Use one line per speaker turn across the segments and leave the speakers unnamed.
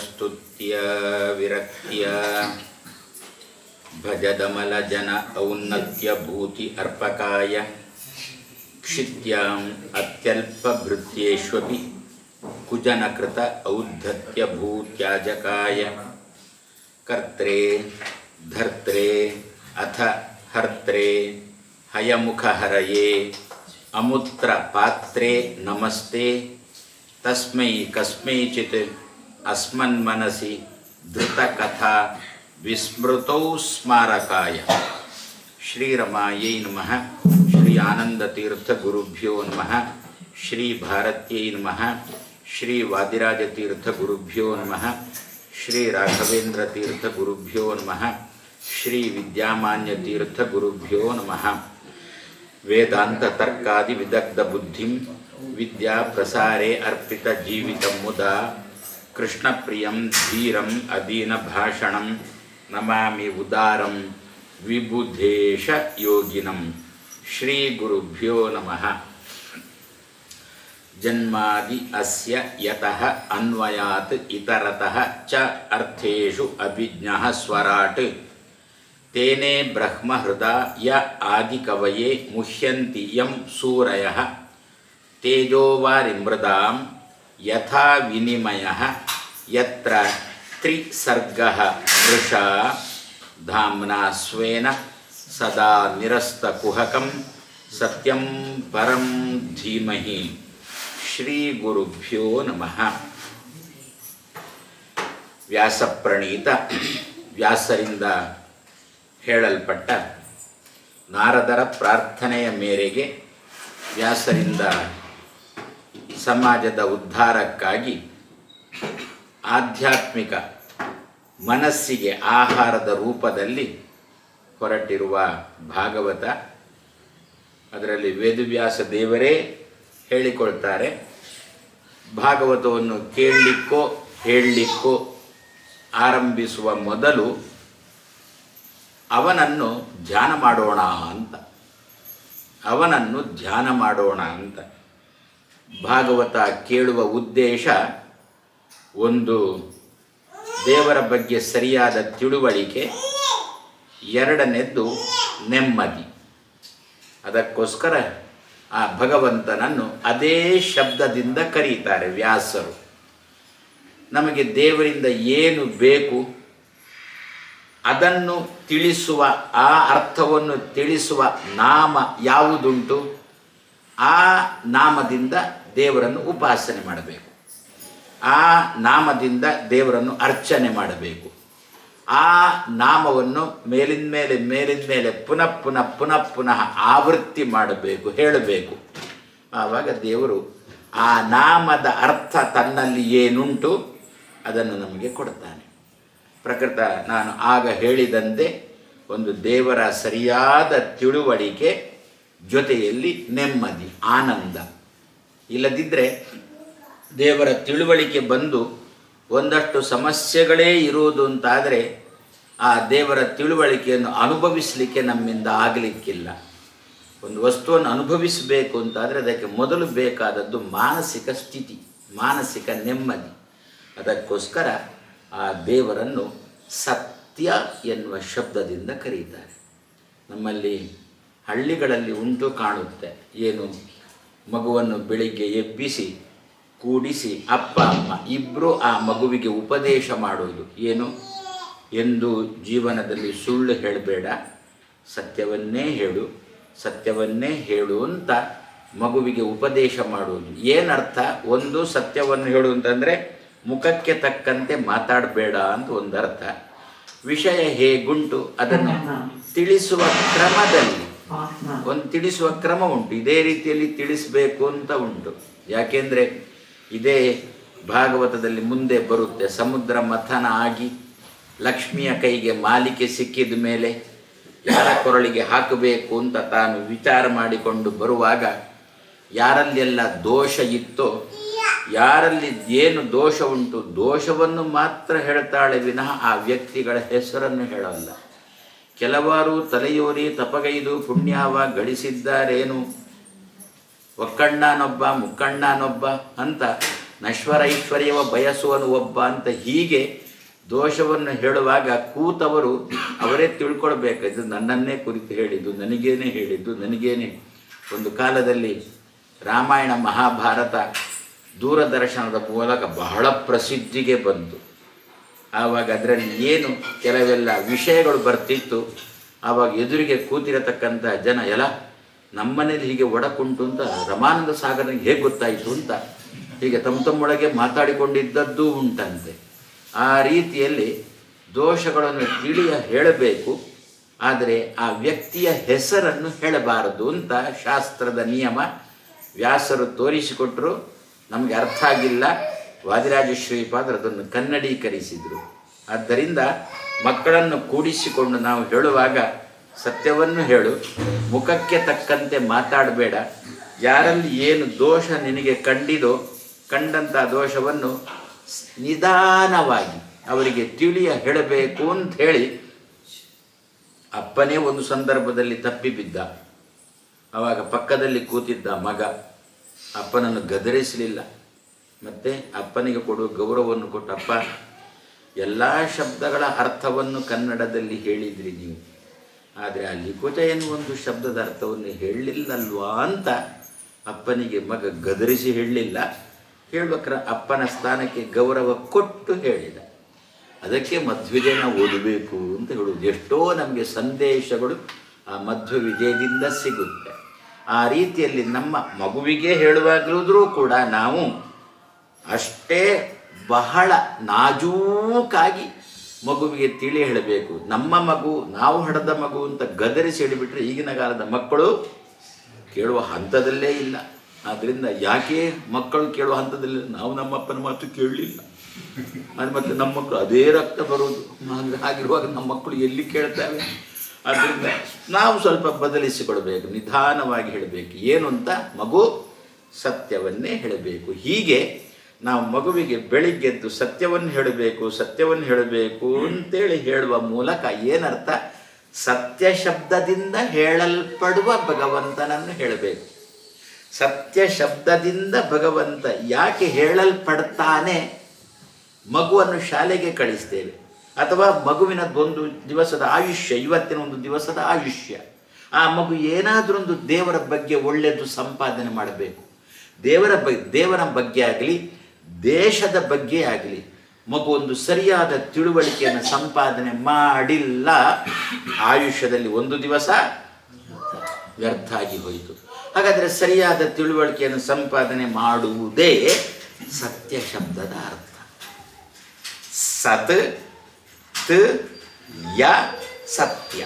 ಸ್ತುತ್ಯ ವಿರಕ್ತ್ಯ ಭಜದಮಲಜನ ಔನ್ನತ್ಯ ಭೂತಿ ಅರ್ಪಕಾಯ ಕ್ಷಿತ್ಯಾಂ ಅತ್ಯಲ್ಪಭೃತ್ಯೇಷ್ವಪಿ ಕುಜನಕೃತ ಔದ್ಧತ್ಯ ಭೂತ್ಯಾಜಕಾಯ ಕರ್ತ್ರೇ ಧರ್ತ್ರೇ ಅಥ ಹರ್ತ್ರೇ ಹಯಮುಖಹರಯೇ ಅಮುತ್ರ ಪಾತ್ರೇ ನಮಸ್ತೆ ತಸ್ಮೈ ಕಸ್ಮೈಚಿತ್ ಅಸ್ಮನ್ಮನಸಿ ಧೃತಕಥಾ ವಿಸ್ಮೃತೌ ಸ್ಮಾರಕಾಯ ಶ್ರೀರಮಾಯೈ ನಮಃ ಶ್ರೀ ಆನಂದತೀರ್ಥಗುರುಭ್ಯೋ ನಮಃ ಶ್ರೀ ಭಾರತ್ಯೈ ನಮಃ ಶ್ರೀ ವಾದಿರಾಜತೀರ್ಥಗುರುಭ್ಯೋ ನಮಃ ಶ್ರೀ ರಾಘವೇಂದ್ರತೀರ್ಥಗುರುಭ್ಯೋ ನಮಃ ಶ್ರೀ ವಿದ್ಯಾಮಾನ್ಯತೀರ್ಥಗುರುಭ್ಯೋ ನಮಃ ವೇದಾಂತತರ್ಕಾದಿ ವಿದಗ್ಧ ಬುದ್ಧಿಂ ವಿದ್ಯಾ ಪ್ರಸಾರೇ ಅರ್ಪಿತ ಜೀವಿತಂ ಮುದಾ ಕೃಷ್ಣಪ್ರಿಯಂ ಧೀರಂ ಅಧೀನ ಭಾಷಣಂ ನಮಾಮಿ ಉದಾರಂ ವಿಬುಧೇಶ ಯೋಗಿನಂ ಶ್ರೀ ಗುರುಭ್ಯೋ ನಮಃ ಜನ್ಮಾದಿ ಅಸ್ಯ ಯತಃ ಅನ್ವಯಾತ್ ಇತರತಃ ಚ ಅರ್ಥೇಷು ಅಭಿಜ್ಞಃ ಸ್ವರಾಟ್ ತೇನೇ ಬ್ರಹ್ಮ ಹೃದಾ ಯ ಆದಿಕವಯೇ ಮುಹ್ಯಂತಿ ಯಂ ಸೂರಯಃ ತೇಜೋವಾರಿಮೃದಾಂ ಯಥಾ ವಿನಿಮಯಃ ಯತ್ರ ತ್ರಿಸರ್ಗಃ ವೃಷಾ ಧಾಮ್ನಾ ಸ್ವೇನ ಸದಾ ನಿರಸ್ತಕುಹಕಂ ಸತ್ಯಂ ಪರಂ ಧೀಮಹಿ ಶ್ರೀ ಗುರುಭ್ಯೋ ನಮಃ. ವ್ಯಾಸಪ್ರಣೀತ ವ್ಯಾಸರಿಂದ ಹೇಳಲ್ಪಟ್ಟ ನಾರದರ ಪ್ರಾರ್ಥನೆಯ ಮೇರೆಗೆ ವ್ಯಾಸರಿಂದ ಸಮಾಜದ ಉದ್ಧಾರಕ್ಕಾಗಿ ಆಧ್ಯಾತ್ಮಿಕ ಮನಸ್ಸಿಗೆ ಆಹಾರದ ರೂಪದಲ್ಲಿ ಹೊರಟಿರುವ ಭಾಗವತ. ಅದರಲ್ಲಿ ವೇದವ್ಯಾಸ ದೇವರೇ ಹೇಳಿಕೊಳ್ತಾರೆ, ಭಾಗವತವನ್ನು ಕೇಳಲಿಕ್ಕೋ ಹೇಳಲಿಕ್ಕೋ ಆರಂಭಿಸುವ ಮೊದಲು ಅವನನ್ನು ಧ್ಯಾನ ಮಾಡೋಣ ಅಂತ. ಭಾಗವತ ಕೇಳುವ ಉದ್ದೇಶ ಒಂದು, ದೇವರ ಬಗ್ಗೆ ಸರಿಯಾದ ತಿಳುವಳಿಕೆ, ಎರಡನೇದ್ದು ನೆಮ್ಮದಿ. ಅದಕ್ಕೋಸ್ಕರ ಆ ಭಗವಂತನನ್ನು ಅದೇ ಶಬ್ದದಿಂದ ಕರೀತಾರೆ ವ್ಯಾಸರು. ನಮಗೆ ದೇವರಿಂದ ಏನು ಬೇಕು ಅದನ್ನು ತಿಳಿಸುವ, ಆ ಅರ್ಥವನ್ನು ತಿಳಿಸುವ ನಾಮ ಯಾವುದುಂಟು ಆ ನಾಮದಿಂದ ದೇವರನ್ನು ಉಪಾಸನೆ ಮಾಡಬೇಕು, ಆ ನಾಮದಿಂದ ದೇವರನ್ನು ಅರ್ಚನೆ ಮಾಡಬೇಕು. ಆ ನಾಮವನ್ನು ಮೇಲಿನ ಮೇಲೆ ಪುನಃ ಆವೃತ್ತಿ ಮಾಡಬೇಕು, ಹೇಳಬೇಕು. ಆವಾಗ ದೇವರು ಆ ನಾಮದ ಅರ್ಥ ತನ್ನಲ್ಲಿ ಏನುಂಟು ಅದನ್ನು ನಮಗೆ ಕೊಡ್ತಾನೆ. ಪ್ರಕೃತ ನಾನು ಆಗ ಹೇಳಿದಂತೆ ಒಂದು ದೇವರ ಸರಿಯಾದ ತಿಳುವಳಿಕೆ, ಜೊತೆಯಲ್ಲಿ ನೆಮ್ಮದಿ, ಆನಂದ. ಇಲ್ಲದಿದ್ದರೆ ದೇವರ ತಿಳುವಳಿಕೆ ಬಂದು ಒಂದಷ್ಟು ಸಮಸ್ಯೆಗಳೇ ಇರುವುದು ಅಂತಾದರೆ ಆ ದೇವರ ತಿಳುವಳಿಕೆಯನ್ನು ಅನುಭವಿಸಲಿಕ್ಕೆ ನಮ್ಮಿಂದ ಆಗಲಿಕ್ಕಿಲ್ಲ. ಒಂದು ವಸ್ತುವನ್ನು ಅನುಭವಿಸಬೇಕು ಅಂತಾದರೆ ಅದಕ್ಕೆ ಮೊದಲು ಬೇಕಾದದ್ದು ಮಾನಸಿಕ ಸ್ಥಿತಿ, ಮಾನಸಿಕ ನೆಮ್ಮದಿ. ಅದಕ್ಕೋಸ್ಕರ ಆ ದೇವರನ್ನು ಸತ್ಯ ಎನ್ನುವ ಶಬ್ದದಿಂದ ಕರೀತಾರೆ. ನಮ್ಮಲ್ಲಿ ಹಳ್ಳಿಗಳಲ್ಲಿ ಉಂಟು ಕಾಣುತ್ತೆ, ಏನು, ಮಗುವನ್ನು ಬೆಳಿಗ್ಗೆ ಎಬ್ಬಿಸಿ ಕೂಡಿಸಿ ಅಪ್ಪ ಅಮ್ಮ ಇಬ್ಬರು ಆ ಮಗುವಿಗೆ ಉಪದೇಶ ಮಾಡುವುದು. ಏನು, ಎಂದು ಜೀವನದಲ್ಲಿ ಸುಳ್ಳು ಹೇಳಬೇಡ, ಸತ್ಯವನ್ನೇ ಹೇಳು ಅಂತ ಮಗುವಿಗೆ ಉಪದೇಶ ಮಾಡುವುದು. ಏನರ್ಥ? ಒಂದು, ಸತ್ಯವನ್ನು ಹೇಳು ಅಂತಂದರೆ ಮುಖಕ್ಕೆ ತಕ್ಕಂತೆ ಮಾತಾಡಬೇಡ ಅಂತ ಒಂದರ್ಥ. ವಿಷಯ ಹೇಗುಂಟು ಅದನ್ನು ತಿಳಿಸುವ ಕ್ರಮದಲ್ಲಿ ಒಂದು ತಿಳಿಸುವ ಕ್ರಮ ಉಂಟು, ಇದೇ ರೀತಿಯಲ್ಲಿ ತಿಳಿಸಬೇಕು ಅಂತ ಉಂಟು. ಯಾಕೆಂದರೆ ಇದೇ ಭಾಗವತದಲ್ಲಿ ಮುಂದೆ ಬರುತ್ತೆ. ಸಮುದ್ರ ಮಥನ ಆಗಿ ಲಕ್ಷ್ಮಿಯ ಕೈಗೆ ಮಾಲಿಕೆ ಸಿಕ್ಕಿದ ಮೇಲೆ ಯಾರ ಕೊರಳಿಗೆ ಹಾಕಬೇಕು ಅಂತ ತಾನು ವಿಚಾರ ಮಾಡಿಕೊಂಡು ಬರುವಾಗ ಯಾರಲ್ಲೆಲ್ಲ ದೋಷ ಇತ್ತೋ, ಯಾರಲ್ಲಿ ಏನು ದೋಷ ಉಂಟು ದೋಷವನ್ನು ಮಾತ್ರ ಹೇಳ್ತಾಳೆ ವಿನಃ ಆ ವ್ಯಕ್ತಿಗಳ ಹೆಸರನ್ನು ಹೇಳಲ್ಲ. ಕೆಲವರು ತಲೆಯೂರಿ ತಪಗೈದು ಪುಣ್ಯವ ಗಳಿಸಿದ್ದಾರೇನು, ಒಕ್ಕಣ್ಣನೊಬ್ಬ ಮುಕ್ಕಣ್ಣನೊಬ್ಬ ಅಂತ ನಶ್ವರ ಐಶ್ವರ್ಯವ ಬಯಸುವನು ಒಬ್ಬ ಅಂತ ಹೀಗೆ ದೋಷವನ್ನು ಹೇಳುವಾಗ ಕೂತವರು ಅವರೇ ತಿಳ್ಕೊಳ್ಬೇಕು, ಇದು ನನ್ನನ್ನೇ ಕುರಿತು ಹೇಳಿದ್ದು, ನನಗೇನೆ. ಒಂದು ಕಾಲದಲ್ಲಿ ರಾಮಾಯಣ ಮಹಾಭಾರತ ದೂರದರ್ಶನದ ಮೂಲಕ ಬಹಳ ಪ್ರಸಿದ್ಧಿಗೆ ಬಂತು. ಆವಾಗ ಅದರಲ್ಲಿ ಏನು ಕೆಲವೆಲ್ಲ ವಿಷಯಗಳು ಬರ್ತಿತ್ತು. ಆವಾಗ ಎದುರಿಗೆ ಕೂತಿರತಕ್ಕಂಥ ಜನ ಎಲ್ಲ ನಮ್ಮನೇಲಿ ಹೀಗೆ ಒಡಕುಂಟು ಅಂತ ರಮಾನಂದ ಸಾಗರನಿಗೆ ಹೇಗೆ ಗೊತ್ತಾಯಿತು ಅಂತ ಹೀಗೆ ತಮ್ಮೊಳಗೆ ಮಾತಾಡಿಕೊಂಡಿದ್ದದ್ದು ಉಂಟಂತೆ. ಆ ರೀತಿಯಲ್ಲಿ ದೋಷಗಳನ್ನು ಹೇಳಬೇಕು, ಆದರೆ ಆ ವ್ಯಕ್ತಿಯ ಹೆಸರನ್ನು ಹೇಳಬಾರದು ಅಂತ ಶಾಸ್ತ್ರದ ನಿಯಮ. ವ್ಯಾಸರು ತೋರಿಸಿಕೊಟ್ಟರು, ನಮಗೆ ಅರ್ಥ ಆಗಿಲ್ಲ. ವಾದಿರಾಜ ಶ್ರೀಪಾದರು ಅದನ್ನು ಕನ್ನಡೀಕರಿಸಿದರು. ಆದ್ದರಿಂದ ಮಕ್ಕಳನ್ನು ಕೂಡಿಸಿಕೊಂಡು ನಾವು ಹೇಳುವಾಗ ಸತ್ಯವನ್ನು ಹೇಳು, ಮುಖಕ್ಕೆ ತಕ್ಕಂತೆ ಮಾತಾಡಬೇಡ. ಯಾರಲ್ಲಿ ಏನು ದೋಷ ನಿನಗೆ ಕಂಡಂಥ ದೋಷವನ್ನು ನಿಧಾನವಾಗಿ ಅವರಿಗೆ ಹೇಳಬೇಕು ಅಂತ ಹೇಳಿ. ಅಪ್ಪನೇ ಒಂದು ಸಂದರ್ಭದಲ್ಲಿ ತಪ್ಪಿ ಬಿದ್ದ. ಆವಾಗ ಪಕ್ಕದಲ್ಲಿ ಕೂತಿದ್ದ ಮಗ ಅಪ್ಪನನ್ನು ಗದರಿಸಲಿಲ್ಲ. ಮತ್ತು ಅಪ್ಪನಿಗೆ ಕೊಡುವ ಗೌರವವನ್ನು ಕೊಟ್ಟು, ಅಪ್ಪ, ಎಲ್ಲ ಶಬ್ದಗಳ ಅರ್ಥವನ್ನು ಕನ್ನಡದಲ್ಲಿ ಹೇಳಿದ್ರಿ ನೀವು, ಆದರೆ ಆ ಲಿಖಿತ ಎನ್ನುವೊಂದು ಶಬ್ದದ ಅರ್ಥವನ್ನು ಹೇಳಲಿಲ್ಲಲ್ವಾ ಅಂತ ಅಪ್ಪನಿಗೆ ಮಗ ಗದರಿಸಿ ಹೇಳಲಿಲ್ಲ. ಹೇಳ್ಬೇಕ್ರೆ ಅಪ್ಪನ ಸ್ಥಾನಕ್ಕೆ ಗೌರವ ಕೊಟ್ಟು ಹೇಳಿದ. ಅದಕ್ಕೆ ಮಧ್ವಿಜಯನ ಓದಬೇಕು ಅಂತ ಹೇಳುವುದು. ಎಷ್ಟೋ ನಮಗೆ ಸಂದೇಶಗಳು ಆ ಮಧ್ವ ವಿಜಯದಿಂದ ಸಿಗುತ್ತೆ. ಆ ರೀತಿಯಲ್ಲಿ ನಮ್ಮ ಮಗುವಿಗೆ ಹೇಳುವಾಗಲೂ ಕೂಡ ನಾವು ಅಷ್ಟೇ ಬಹಳ ನಾಜೂಕಾಗಿ ಮಗುವಿಗೆ ಹೇಳಬೇಕು. ನಮ್ಮ ಮಗು, ನಾವು ಹಡೆದ ಮಗು ಅಂತ ಗದರಿಸಿ ಹೇಳಿಬಿಟ್ರೆ ಈಗಿನ ಕಾಲದ ಮಕ್ಕಳು ಕೇಳುವ ಹಂತದಲ್ಲೇ ಇಲ್ಲ. ಆದ್ದರಿಂದ ಯಾಕೆ ಮಕ್ಕಳು ಕೇಳುವ ಹಂತದಲ್ಲಿ ನಾವು ನಮ್ಮಪ್ಪನ ಮಾತು ಕೇಳಲಿಲ್ಲ, ಅದು ಮತ್ತು ನಮ್ಮ ಮಕ್ಕಳು ಅದೇ ರಕ್ತ ಬರೋದು. ಹಾಗಿರುವಾಗ ನಮ್ಮ ಮಕ್ಕಳು ಎಲ್ಲಿ ಕೇಳ್ತವೆ? ಆದ್ದರಿಂದ ನಾವು ಸ್ವಲ್ಪ ಬದಲಿಸಿಕೊಳ್ಬೇಕು, ನಿಧಾನವಾಗಿ ಹೇಳಬೇಕು. ಏನು ಅಂತ ಮಗು ಸತ್ಯವನ್ನೇ ಹೇಳಬೇಕು. ಹೀಗೆ ನಾವು ಮಗುವಿಗೆ ಬೆಳಿಗ್ಗೆದ್ದು ಸತ್ಯವನ್ನು ಹೇಳಬೇಕು ಅಂತೇಳಿ ಹೇಳುವ ಮೂಲಕ ಏನರ್ಥ? ಸತ್ಯ ಶಬ್ದದಿಂದ ಹೇಳಲ್ಪಡುವ ಭಗವಂತನನ್ನು ಹೇಳಬೇಕು. ಸತ್ಯ ಶಬ್ದದಿಂದ ಭಗವಂತ ಯಾಕೆ ಹೇಳಲ್ಪಡ್ತಾನೆ? ಮಗುವನ್ನು ಶಾಲೆಗೆ ಕಳಿಸ್ತೇವೆ, ಅಥವಾ ಮಗುವಿನ ಒಂದು ದಿವಸದ ಆಯುಷ್ಯ, ಇವತ್ತಿನ ಒಂದು ದಿವಸದ ಆಯುಷ್ಯ. ಆ ಮಗು ಏನಾದರೂ ಒಂದು ದೇವರ ಬಗ್ಗೆ ಒಳ್ಳೆಯದು ಸಂಪಾದನೆ ಮಾಡಬೇಕು. ದೇವರ ಬಗ್ಗೆ ಆಗಲಿ, ದೇಶದ ಬಗ್ಗೆ ಆಗಲಿ ಮಗು ಒಂದು ಸರಿಯಾದ ತಿಳುವಳಿಕೆಯನ್ನು ಸಂಪಾದನೆ ಮಾಡಿಲ್ಲ, ಆಯುಷ್ಯದಲ್ಲಿ ಒಂದು ದಿವಸ ವ್ಯರ್ಥ ಆಗಿ ಹೋಯಿತು. ಹಾಗಾದರೆ ಸರಿಯಾದ ತಿಳುವಳಿಕೆಯನ್ನು ಸಂಪಾದನೆ ಮಾಡುವುದೇ ಸತ್ಯ ಶಬ್ದದ ಅರ್ಥ. ಸತ್ ತ್ ಯ ಸತ್ಯ,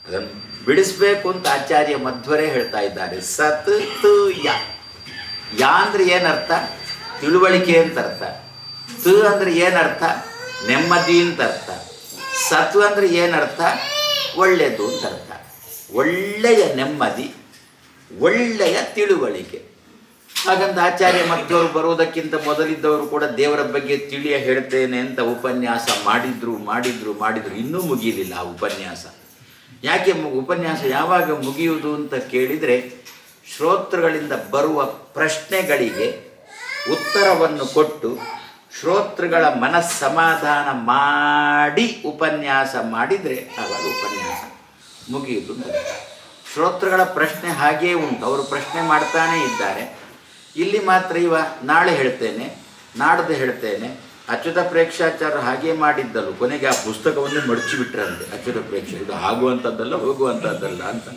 ಅದನ್ನು ಬಿಡಿಸ್ಬೇಕು ಅಂತ ಆಚಾರ್ಯ ಮಧ್ವರೇ ಹೇಳ್ತಾ ಇದ್ದಾರೆ. ಸತ್ ತ್ ಯ ಅಂದರೆ ಏನರ್ಥ? ತಿಳುವಳಿಕೆ ಅಂತ ಅರ್ಥ. ತ್ ಅಂದರೆ ಏನರ್ಥ? ನೆಮ್ಮದಿ ಅಂತ ಅರ್ಥ. ಸತ್ವ ಅಂದರೆ ಏನರ್ಥ? ಒಳ್ಳೆಯದು ಅಂತ ಅರ್ಥ. ಒಳ್ಳೆಯ ನೆಮ್ಮದಿ, ಒಳ್ಳೆಯ ತಿಳುವಳಿಕೆ. ಹಾಗಂತ ಆಚಾರ್ಯ ಮಧ್ವರು ಬರುವುದಕ್ಕಿಂತ ಮೊದಲಿದ್ದವರು ಕೂಡ ದೇವರ ಬಗ್ಗೆ ಹೇಳ್ತೇನೆ ಅಂತ ಉಪನ್ಯಾಸ ಮಾಡಿದ್ರು. ಇನ್ನೂ ಮುಗಿಯಲಿಲ್ಲ ಆ ಉಪನ್ಯಾಸ. ಯಾಕೆ ಉಪನ್ಯಾಸ ಯಾವಾಗ ಮುಗಿಯುವುದು ಅಂತ ಕೇಳಿದರೆ, ಶ್ರೋತೃಗಳಿಂದ ಬರುವ ಪ್ರಶ್ನೆಗಳಿಗೆ ಉತ್ತರವನ್ನು ಕೊಟ್ಟು ಶ್ರೋತೃಗಳ ಮನಸ್ಸಮಾಧಾನ ಮಾಡಿ ಉಪನ್ಯಾಸ ಮಾಡಿದರೆ ಆವಾಗ ಉಪನ್ಯಾಸ ಮುಗಿಯುವುದು. ಶ್ರೋತೃಗಳ ಪ್ರಶ್ನೆ ಹಾಗೇ ಉಂಟು, ಅವರು ಪ್ರಶ್ನೆ ಮಾಡ್ತಾನೇ ಇದ್ದಾರೆ. ಇಲ್ಲಿ ಮಾತ್ರ ನಾಳೆ ಹೇಳ್ತೇನೆ, ನಾಡ್ದು ಹೇಳ್ತೇನೆ. ಅಚ್ಯುತ ಪ್ರೇಕ್ಷಾಚಾರ್ಯರು ಹಾಗೇ ಮಾಡಿದ್ದಲು, ಕೊನೆಗೆ ಆ ಪುಸ್ತಕವನ್ನು ಮಡಚಿಬಿಟ್ರಂತೆ. ಅಚ್ಯುತ ಪ್ರೇಕ್ಷ ಇದು ಆಗುವಂಥದ್ದಲ್ಲ, ಹೋಗುವಂಥದ್ದಲ್ಲ ಅಂತ.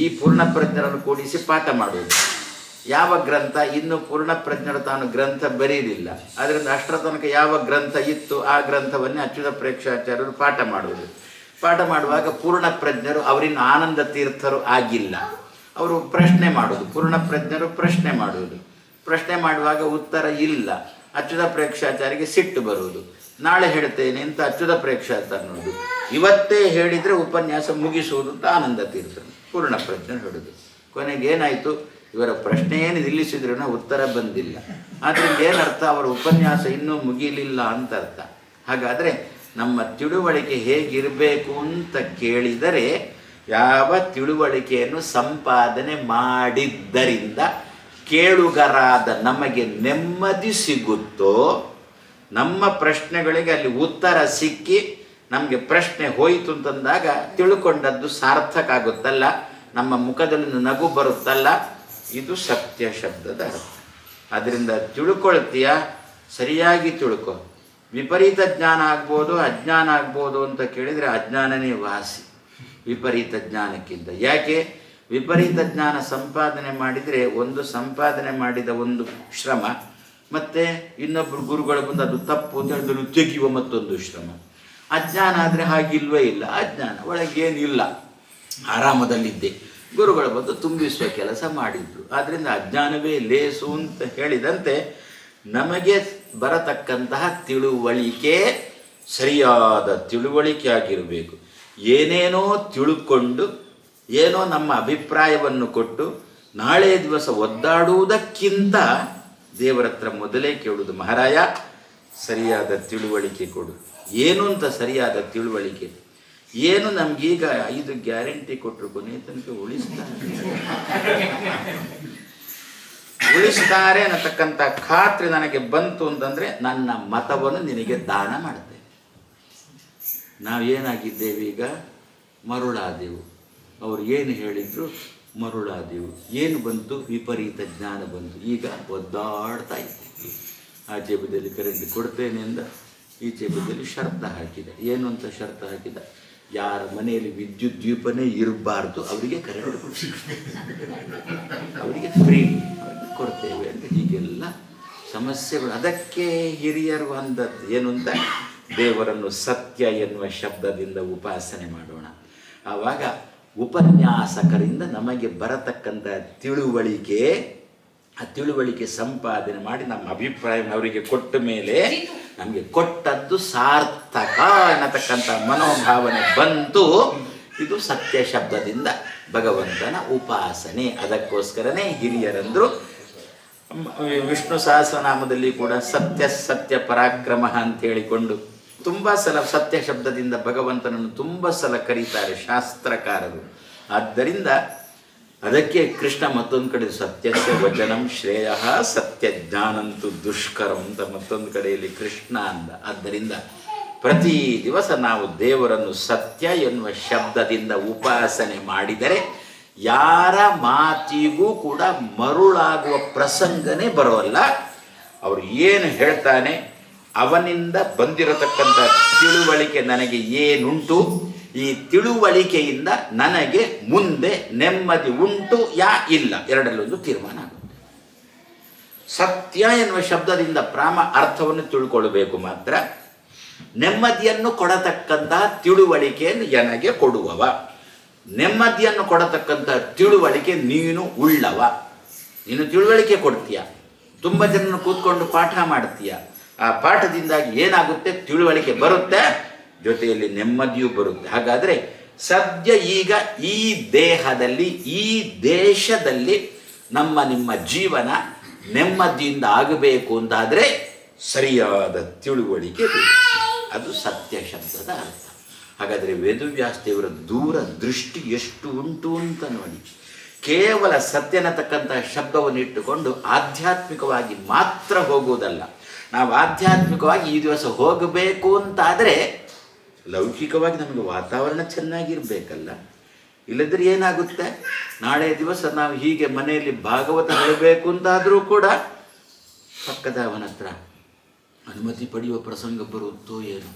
ಈ ಪೂರ್ಣಪ್ರಜ್ಞರನ್ನು ಕೂಡಿಸಿ ಪಾಠ ಮಾಡುವುದು. ಯಾವ ಗ್ರಂಥ? ಇನ್ನು ಪೂರ್ಣಪ್ರಜ್ಞರು ತಾನು ಗ್ರಂಥ ಬರೀಲಿಲ್ಲ. ಅದರಿಂದ ಅಷ್ಟರ ತನಕ ಯಾವ ಗ್ರಂಥ ಇತ್ತು ಆ ಗ್ರಂಥವನ್ನೇ ಅಚ್ಯುತ ಪ್ರೇಕ್ಷಾಚಾರ್ಯರು ಪಾಠ ಮಾಡುವುದು. ಪಾಠ ಮಾಡುವಾಗ ಪೂರ್ಣಪ್ರಜ್ಞರು ಅವರಿನ್ನು ಆನಂದ ತೀರ್ಥರು ಆಗಿಲ್ಲ. ಅವರು ಪ್ರಶ್ನೆ ಮಾಡೋದು, ಪೂರ್ಣಪ್ರಜ್ಞರು ಪ್ರಶ್ನೆ ಮಾಡುವುದು. ಪ್ರಶ್ನೆ ಮಾಡುವಾಗ ಉತ್ತರ ಇಲ್ಲ, ಅಚ್ಯುತ ಪ್ರೇಕ್ಷಾಚಾರ್ಯರಿಗೆ ಸಿಟ್ಟು ಬರುವುದು. ನಾಳೆ ಹೇಳ್ತೇನೆ ಅಂತ ಅಚ್ಯುತ ಪ್ರೇಕ್ಷಾಚಾರ್ಯ ನೋಡುದು. ಇವತ್ತೇ ಹೇಳಿದರೆ ಉಪನ್ಯಾಸ ಮುಗಿಸುವುದು ಅಂತ ಆನಂದ ತೀರ್ಥರು, ಪೂರ್ಣಪ್ರಜ್ಞರು ಹೇಳೋದು. ಕೊನೆಗೆ ಏನಾಯಿತು? ಇವರ ಪ್ರಶ್ನೆಯನ್ನು ನಿಲ್ಲಿಸಿದ್ರೂ ಉತ್ತರ ಬಂದಿಲ್ಲ. ಆದ್ದರಿಂದ ಏನರ್ಥ? ಅವರ ಉಪನ್ಯಾಸ ಇನ್ನೂ ಮುಗಿಲಿಲ್ಲ ಅಂತ ಅರ್ಥ. ಹಾಗಾದರೆ ನಮ್ಮ ತಿಳುವಳಿಕೆ ಹೇಗಿರಬೇಕು ಅಂತ ಕೇಳಿದರೆ, ಯಾವ ತಿಳುವಳಿಕೆಯನ್ನು ಸಂಪಾದನೆ ಮಾಡಿದ್ದರಿಂದ ಕೇಳುಗರಾದ ನಮಗೆ ನೆಮ್ಮದಿ ಸಿಗುತ್ತೋ, ನಮ್ಮ ಪ್ರಶ್ನೆಗಳಿಗೆ ಅಲ್ಲಿ ಉತ್ತರ ಸಿಕ್ಕಿ ನಮಗೆ ಪ್ರಶ್ನೆ ಹೋಯಿತು ಅಂತಂದಾಗ ತಿಳ್ಕೊಂಡದ್ದು ಸಾರ್ಥಕ ಆಗುತ್ತಲ್ಲ, ನಮ್ಮ ಮುಖದಲ್ಲಿ ನಗು ಬರುತ್ತಲ್ಲ, ಇದು ಸತ್ಯ ಶಬ್ದದ ಅರ್ಥ. ಅದರಿಂದ ತಿಳ್ಕೊಳ್ತೀಯ, ಸರಿಯಾಗಿ ತಿಳ್ಕೊ. ವಿಪರೀತ ಜ್ಞಾನ ಆಗ್ಬೋದು, ಅಜ್ಞಾನ ಆಗ್ಬೋದು ಅಂತ ಕೇಳಿದರೆ ಅಜ್ಞಾನನೇ ವಾಸಿ ವಿಪರೀತ ಜ್ಞಾನಕ್ಕಿಂತ. ಯಾಕೆ? ವಿಪರೀತ ಜ್ಞಾನ ಸಂಪಾದನೆ ಮಾಡಿದರೆ ಸಂಪಾದನೆ ಮಾಡಿದ ಒಂದು ಶ್ರಮ, ಮತ್ತು ಇನ್ನೊಬ್ಬರು ಗುರುಗಳು ಬಂದು ಅದು ತಪ್ಪು ಅಂತ ಹೇಳಿದ್ರು ತೆಗೆಯುವ ಮತ್ತೊಂದು ಶ್ರಮ. ಅಜ್ಞಾನ ಆದರೆ ಹಾಗಿಲ್ವೇ ಇಲ್ಲ. ಅಜ್ಞಾನ ಒಳಗೇನಿಲ್ಲ, ಆರಾಮದಲ್ಲಿದ್ದೆ, ಗುರುಗಳು ಬಂದು ತುಂಬಿಸುವ ಕೆಲಸ ಮಾಡಿದ್ರು. ಆದ್ದರಿಂದ ಅಜ್ಞಾನವೇ ಲೇಸು ಅಂತ ಹೇಳಿದಂತೆ ನಮಗೆ ಬರತಕ್ಕಂತಹ ತಿಳುವಳಿಕೆ ಸರಿಯಾದ ತಿಳುವಳಿಕೆ ಆಗಿರಬೇಕು. ಏನೇನೋ ತಿಳ್ಕೊಂಡು ಏನೋ ನಮ್ಮ ಅಭಿಪ್ರಾಯವನ್ನು ಕೊಟ್ಟು ನಾಳೆ ದಿವಸ ಒದ್ದಾಡುವುದಕ್ಕಿಂತ ದೇವರ ಹತ್ರ ಮೊದಲೇ ಕೇಳುವುದು, ಮಹಾರಾಯ ಸರಿಯಾದ ತಿಳುವಳಿಕೆ ಕೊಡು. ಏನು ಅಂತ ಸರಿಯಾದ ತಿಳುವಳಿಕೆ ಏನು? ನಮಗೀಗ 5 ಗ್ಯಾರಂಟಿ ಕೊಟ್ಟರು ಕೊನೆ ತನಕ ಉಳಿಸ್ತಾರೆ ಅನ್ನತಕ್ಕಂಥ ಖಾತ್ರಿ ನನಗೆ ಬಂತು ಅಂತಂದರೆ ನನ್ನ ಮತವನ್ನು ನಿನಗೆ ದಾನ ಮಾಡ್ತೇನೆ. ನಾವೇನಾಗಿದ್ದೇವೆ ಈಗ? ಮರುಳಾದೆವು. ಅವರು ಏನು ಹೇಳಿದ್ರು ಮರುಳಾದೆವು. ಏನು ಬಂತು? ವಿಪರೀತ ಜ್ಞಾನ ಬಂತು. ಈಗ ಒದ್ದಾಡ್ತಾ ಇದ್ದೀವಿ. ಆಚೆ ಬದಿಯಲ್ಲಿ ಕರೆಂಟ್ ಕೊಡ್ತೇನೆ ಅಂದ, ಈಚೆ ಬದಿಯಲ್ಲಿ ಶರ್ತ ಹಾಕಿದ. ಏನು ಅಂತ ಶರ್ತ ಹಾಕಿದ? ಯಾರ ಮನೆಯಲ್ಲಿ ವಿದ್ಯುತ್ ದೀಪನೇ ಇರಬಾರ್ದು ಅವರಿಗೆ ಕರೆಂಟ್ ಕೊಡ್ತೀವಿ, ಅವರಿಗೆ ಫ್ರೀ ಕೊಡ್ತೇವೆ ಅಂತ. ಹೀಗೆಲ್ಲ ಸಮಸ್ಯೆಗಳು. ಅದಕ್ಕೆ ಹಿರಿಯರು ಅಂದದ್ದು ಏನು ಅಂತ, ದೇವರನ್ನು ಸತ್ಯ ಎನ್ನುವ ಶಬ್ದದಿಂದ ಉಪಾಸನೆ ಮಾಡೋಣ. ಆವಾಗ ಉಪನ್ಯಾಸಕರಿಂದ ನಮಗೆ ಬರತಕ್ಕಂಥ ತಿಳುವಳಿಕೆ, ಆ ತಿಳುವಳಿಕೆ ಸಂಪಾದನೆ ಮಾಡಿ ನಮ್ಮ ಅಭಿಪ್ರಾಯವನ್ನು ಅವರಿಗೆ ಕೊಟ್ಟ ಮೇಲೆ ನಮಗೆ ಕೊಟ್ಟದ್ದು ಸಾರ್ಥಕ ಎನ್ನತಕ್ಕಂಥ ಮನೋಭಾವನೆ ಬಂತು. ಇದು ಸತ್ಯ ಶಬ್ದದಿಂದ ಭಗವಂತನ ಉಪಾಸನೆ. ಅದಕ್ಕೋಸ್ಕರನೇ ಹಿರಿಯರಂದರು ವಿಷ್ಣು ಸಹಸ್ರನಾಮದಲ್ಲಿ ಕೂಡ ಸತ್ಯ ಸತ್ಯ ಪರಾಕ್ರಮ ಅಂತ ಹೇಳಿಕೊಂಡು ತುಂಬ ಸಲ ಸತ್ಯ ಶಬ್ದದಿಂದ ಭಗವಂತನನ್ನು ತುಂಬ ಸಲ ಕರೀತಾರೆ ಶಾಸ್ತ್ರಕಾರರು. ಆದ್ದರಿಂದ ಅದಕ್ಕೆ ಕೃಷ್ಣ ಮತ್ತೊಂದು ಕಡೆ ಸತ್ಯಸ್ಯ ವಚನಂ ಶ್ರೇಯ ಸತ್ಯ ಜ್ಞಾನಂತು ದುಷ್ಕರಂ ಅಂತ ಮತ್ತೊಂದು ಕಡೆಯಲ್ಲಿ ಕೃಷ್ಣ ಅಂದ. ಆದ್ದರಿಂದ ಪ್ರತಿ ದಿವಸ ನಾವು ದೇವರನ್ನು ಸತ್ಯ ಎನ್ನುವ ಶಬ್ದದಿಂದ ಉಪಾಸನೆ ಮಾಡಿದರೆ ಯಾರ ಮಾತಿಗೂ ಕೂಡ ಮರುಳಾಗುವ ಪ್ರಸಂಗನೇ ಬರೋಲ್ಲ. ಅವರು ಏನು ಹೇಳ್ತಾನೆ ಅವನಿಂದ ಬಂದಿರತಕ್ಕಂಥ ತಿಳುವಳಿಕೆ ನನಗೆ ಏನುಂಟು, ಈ ತಿಳುವಳಿಕೆಯಿಂದ ನನಗೆ ಮುಂದೆ ನೆಮ್ಮದಿ ಉಂಟು ಯಾ ಇಲ್ಲ, ಎರಡಲ್ಲೊಂದು ತೀರ್ಮಾನ ಆಗುತ್ತೆ. ಸತ್ಯ ಎನ್ನುವ ಶಬ್ದದಿಂದ ಅರ್ಥವನ್ನು ತಿಳ್ಕೊಳ್ಬೇಕು. ಮಾತ್ರ ನೆಮ್ಮದಿಯನ್ನು ಕೊಡತಕ್ಕಂತಹ ತಿಳುವಳಿಕೆಯನ್ನು ನನಗೆ ಕೊಡುವವ, ನೆಮ್ಮದಿಯನ್ನು ಕೊಡತಕ್ಕಂಥ ತಿಳುವಳಿಕೆ ನೀನು ಉಳ್ಳವ. ನೀನು ತಿಳುವಳಿಕೆ ಕೊಡ್ತೀಯ, ತುಂಬ ಜನನ ಕೂತ್ಕೊಂಡು ಪಾಠ ಮಾಡ್ತೀಯ. ಆ ಪಾಠದಿಂದಾಗಿ ಏನಾಗುತ್ತೆ? ತಿಳುವಳಿಕೆ ಬರುತ್ತೆ, ಜೊತೆಯಲ್ಲಿ ನೆಮ್ಮದಿಯೂ ಬರುತ್ತೆ. ಹಾಗಾದರೆ ಸದ್ಯ ಈಗ ಈ ದೇಹದಲ್ಲಿ ಈ ದೇಶದಲ್ಲಿ ನಿಮ್ಮ ಜೀವನ ನೆಮ್ಮದಿಯಿಂದ ಆಗಬೇಕು ಅಂತಾದರೆ ಸರಿಯಾದ ತಿಳುವಳಿಕೆ ಬೇಕು. ಅದು ಸತ್ಯ ಶಬ್ದದ ಅರ್ಥ. ಹಾಗಾದರೆ ವೇದವ್ಯಾಸ ದೇವರ ದೂರ ದೃಷ್ಟಿ ಎಷ್ಟು ಉಂಟು ಅಂತ ನೋಡಿ. ಕೇವಲ ಸತ್ಯನತಕ್ಕಂಥ ಶಬ್ದವನ್ನು ಇಟ್ಟುಕೊಂಡು ಆಧ್ಯಾತ್ಮಿಕವಾಗಿ ಮಾತ್ರ ಹೋಗುವುದಲ್ಲ. ನಾವು ಆಧ್ಯಾತ್ಮಿಕವಾಗಿ ಈ ದಿವಸ ಹೋಗಬೇಕು ಅಂತಾದರೆ ಲೌಕಿಕವಾಗಿ ನಮಗೆ ವಾತಾವರಣ ಚೆನ್ನಾಗಿರಬೇಕಲ್ಲ. ಇಲ್ಲದ್ರೆ ಏನಾಗುತ್ತೆ? ನಾಳೆ ದಿವಸ ನಾವು ಹೀಗೆ ಮನೆಯಲ್ಲಿ ಭಾಗವತ ಹೇಳಬೇಕು ಅಂತಾದರೂ ಕೂಡ ಪಕ್ಕದವನ ಹತ್ರ ಅನುಮತಿ ಪಡೆಯುವ ಪ್ರಸಂಗ ಬರುತ್ತೋ ಏನು?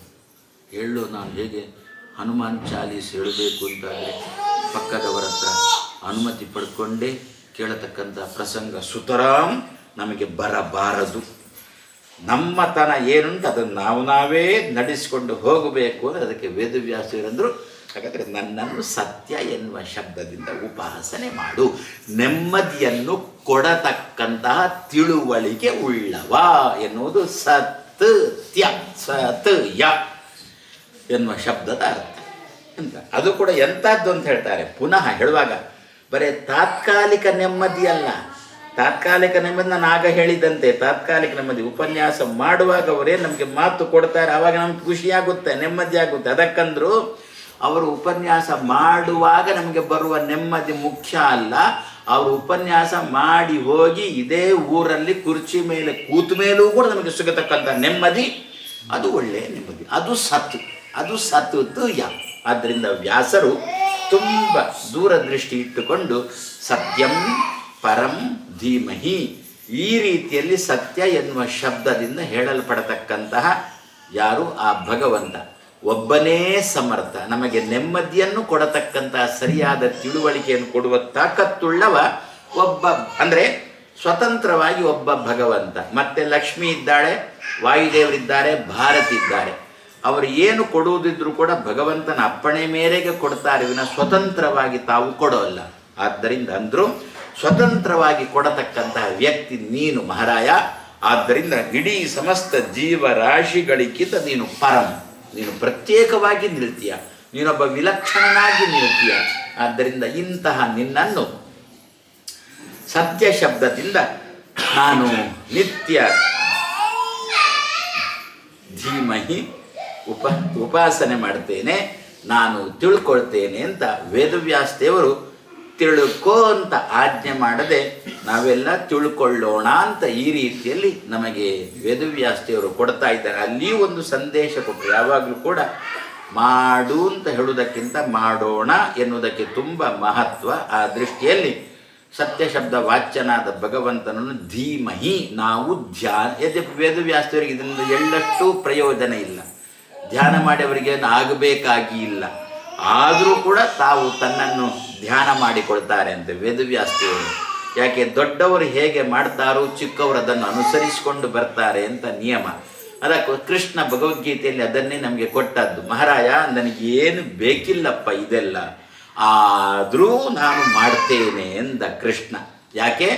ಹೇಳೋ ನಾನು ಹೇಗೆ ಹನುಮಾನ್ ಚಾಲೀಸ್ ಹೇಳಬೇಕು ಅಂತಾದರೆ ಪಕ್ಕದವರ ಹತ್ರ ಅನುಮತಿ ಪಡ್ಕೊಂಡೇ ಕೇಳತಕ್ಕಂಥ ಪ್ರಸಂಗ ಸುತರಾಂ ನಮಗೆ ಬರಬಾರದು. ನಮ್ಮತನ ಏನುಂಟು ಅದನ್ನು ನಾವೇ ನಡೆಸಿಕೊಂಡು ಹೋಗಬೇಕು ಅಂದರೆ ಅದಕ್ಕೆ ವೇದವ್ಯಾಸರಂದರು. ಹಾಗಾದರೆ ನನ್ನನ್ನು ಸತ್ಯ ಎನ್ನುವ ಶಬ್ದದಿಂದ ಉಪಾಸನೆ ಮಾಡು, ನೆಮ್ಮದಿಯನ್ನು ಕೊಡತಕ್ಕಂತಹ ತಿಳುವಳಿಕೆ ಉಳ್ಳವ ಎನ್ನುವುದು ಸತ್ಯ ಸತ್ಯ ಎನ್ನುವ ಶಬ್ದದ ಅರ್ಥ ಅಂತ. ಅದು ಕೂಡ ಎಂಥದ್ದು ಅಂತ ಹೇಳ್ತಾರೆ. ಪುನಃ ಹೇಳುವಾಗ ಬರೀ ತಾತ್ಕಾಲಿಕ ನೆಮ್ಮದಿ ಅಲ್ಲ. ತಾತ್ಕಾಲಿಕ ನೆಮ್ಮದಿ ನಾನು ಆಗ ಹೇಳಿದಂತೆ ತಾತ್ಕಾಲಿಕ ನೆಮ್ಮದಿ. ಉಪನ್ಯಾಸ ಮಾಡುವಾಗ ಅವರೇ ನಮಗೆ ಮಾತು ಕೊಡ್ತಾರೆ, ಆವಾಗ ನಮ್ಗೆ ಖುಷಿಯಾಗುತ್ತೆ, ನೆಮ್ಮದಿ ಆಗುತ್ತೆ. ಅದಕ್ಕಂದ್ರು ಅವರು ಉಪನ್ಯಾಸ ಮಾಡುವಾಗ ನಮಗೆ ಬರುವ ನೆಮ್ಮದಿ ಮುಖ್ಯ ಅಲ್ಲ, ಅವರು ಉಪನ್ಯಾಸ ಮಾಡಿ ಹೋಗಿ ಇದೇ ಊರಲ್ಲಿ ಕುರ್ಚಿ ಮೇಲೆ ಕೂತ ಮೇಲೂ ಕೂಡ ನಮಗೆ ಸಿಗತಕ್ಕಂಥ ನೆಮ್ಮದಿ, ಅದು ಒಳ್ಳೆಯ ನೆಮ್ಮದಿ, ಅದು ಸತ್ವಯ. ಆದ್ದರಿಂದ ವ್ಯಾಸರು ತುಂಬ ದೂರದೃಷ್ಟಿ ಇಟ್ಟುಕೊಂಡು ಸತ್ಯಂ ಪರಂ ಧೀಮಹಿ, ಈ ರೀತಿಯಲ್ಲಿ ಸತ್ಯ ಎನ್ನುವ ಶಬ್ದದಿಂದ ಹೇಳಲ್ಪಡತಕ್ಕಂತಹ ಯಾರು? ಆ ಭಗವಂತ ಒಬ್ಬನೇ ಸಮರ್ಥ. ನಮಗೆ ನೆಮ್ಮದಿಯನ್ನು ಕೊಡತಕ್ಕಂತಹ ಸರಿಯಾದ ತಿಳುವಳಿಕೆಯನ್ನು ಕೊಡುವ ತಾಕತ್ತುಳ್ಳವ ಒಬ್ಬ, ಅಂದರೆ ಸ್ವತಂತ್ರವಾಗಿ ಒಬ್ಬ ಭಗವಂತ. ಮತ್ತೆ ಲಕ್ಷ್ಮಿ ಇದ್ದಾಳೆ, ವಾಯುದೇವರಿದ್ದಾರೆ, ಭಾರತಿದ್ದಾರೆ. ಅವರು ಏನು ಕೊಡುವುದಿದ್ರೂ ಕೂಡ ಭಗವಂತನ ಅಪ್ಪಣೆ ಮೇರೆಗೆ ಕೊಡ್ತಾರೆ ವಿನ ಸ್ವತಂತ್ರವಾಗಿ ತಾವು ಕೊಡೋಲ್ಲ. ಆದ್ದರಿಂದ ಅಂದರೂ ಸ್ವತಂತ್ರವಾಗಿ ಕೊಡತಕ್ಕಂತಹ ವ್ಯಕ್ತಿ ನೀನು ಮಹಾರಾಯ. ಆದ್ದರಿಂದ ಇಡೀ ಸಮಸ್ತ ಜೀವರಾಶಿಗಳಿಗಿಂತ ನೀನು ಪರಂ, ನೀನು ಪ್ರತ್ಯೇಕವಾಗಿ ನಿಲ್ತೀಯ, ನೀನೊಬ್ಬ ವಿಲಕ್ಷಣನಾಗಿ ನಿಲ್ತೀಯ. ಆದ್ದರಿಂದ ಇಂತಹ ನಿನ್ನನ್ನು ಸತ್ಯ ಶಬ್ದದಿಂದ ನಾನು ನಿತ್ಯ ಧೀಮಹಿ ಉಪಾಸನೆ ಮಾಡ್ತೇನೆ, ನಾನು ತಿಳ್ಕೊಳ್ತೇನೆ ಅಂತ ವೇದವ್ಯಾಸ ದೇವರು ತಿಳ್ಕೋ ಅಂತ ಆಜ್ಞೆ ಮಾಡದೆ ನಾವೆಲ್ಲ ತಿಳ್ಕೊಳ್ಳೋಣ ಅಂತ ಈ ರೀತಿಯಲ್ಲಿ ನಮಗೆ ವೇದವ್ಯಾಸ ದೇವರು ಕೊಡ್ತಾ ಇದ್ದಾರೆ. ಅಲ್ಲಿ ಒಂದು ಸಂದೇಶ ಕೊಟ್ಟರು. ಯಾವಾಗಲೂ ಕೂಡ ಮಾಡು ಅಂತ ಹೇಳುವುದಕ್ಕಿಂತ ಮಾಡೋಣ ಎನ್ನುವುದಕ್ಕೆ ತುಂಬ ಮಹತ್ವ. ಆ ದೃಷ್ಟಿಯಲ್ಲಿ ಸತ್ಯ ಶಬ್ದ ವಾಚ್ಯನಾದ ಭಗವಂತನನ್ನು ಧೀಮಹಿ ನಾವು ಧ್ಯಾನ, ವೇದವ್ಯಾಸ ದೇವರಿಗೆ ಇದರಿಂದ ಎಳ್ಳಷ್ಟು ಪ್ರಯೋಜನ ಇಲ್ಲ, ಧ್ಯಾನ ಮಾಡಿ ಅವರಿಗೇನು ಆಗಬೇಕಾಗಿ ಇಲ್ಲ. ಆದರೂ ಕೂಡ ತಾವು ತನ್ನನ್ನು ಧ್ಯಾನ ಮಾಡಿಕೊಳ್ತಾರೆ ಅಂತ ವೇದವ್ಯಾಸ ದೇವರು. ಯಾಕೆ? ದೊಡ್ಡವರು ಹೇಗೆ ಮಾಡ್ತಾರೋ ಚಿಕ್ಕವರು ಅದನ್ನು ಅನುಸರಿಸಿಕೊಂಡು ಬರ್ತಾರೆ ಅಂತ ನಿಯಮ. ಅದಕ್ಕೆ ಕೃಷ್ಣ ಭಗವದ್ಗೀತೆಯಲ್ಲಿ ಅದನ್ನೇ ನಮಗೆ ಕೊಟ್ಟದ್ದು. ಮಹಾರಾಯ, ನನಗೇನು ಬೇಕಿಲ್ಲಪ್ಪ ಇದೆಲ್ಲ, ಆದರೂ ನಾನು ಮಾಡ್ತೇನೆ ಎಂದ ಕೃಷ್ಣ. ಯಾಕೆ?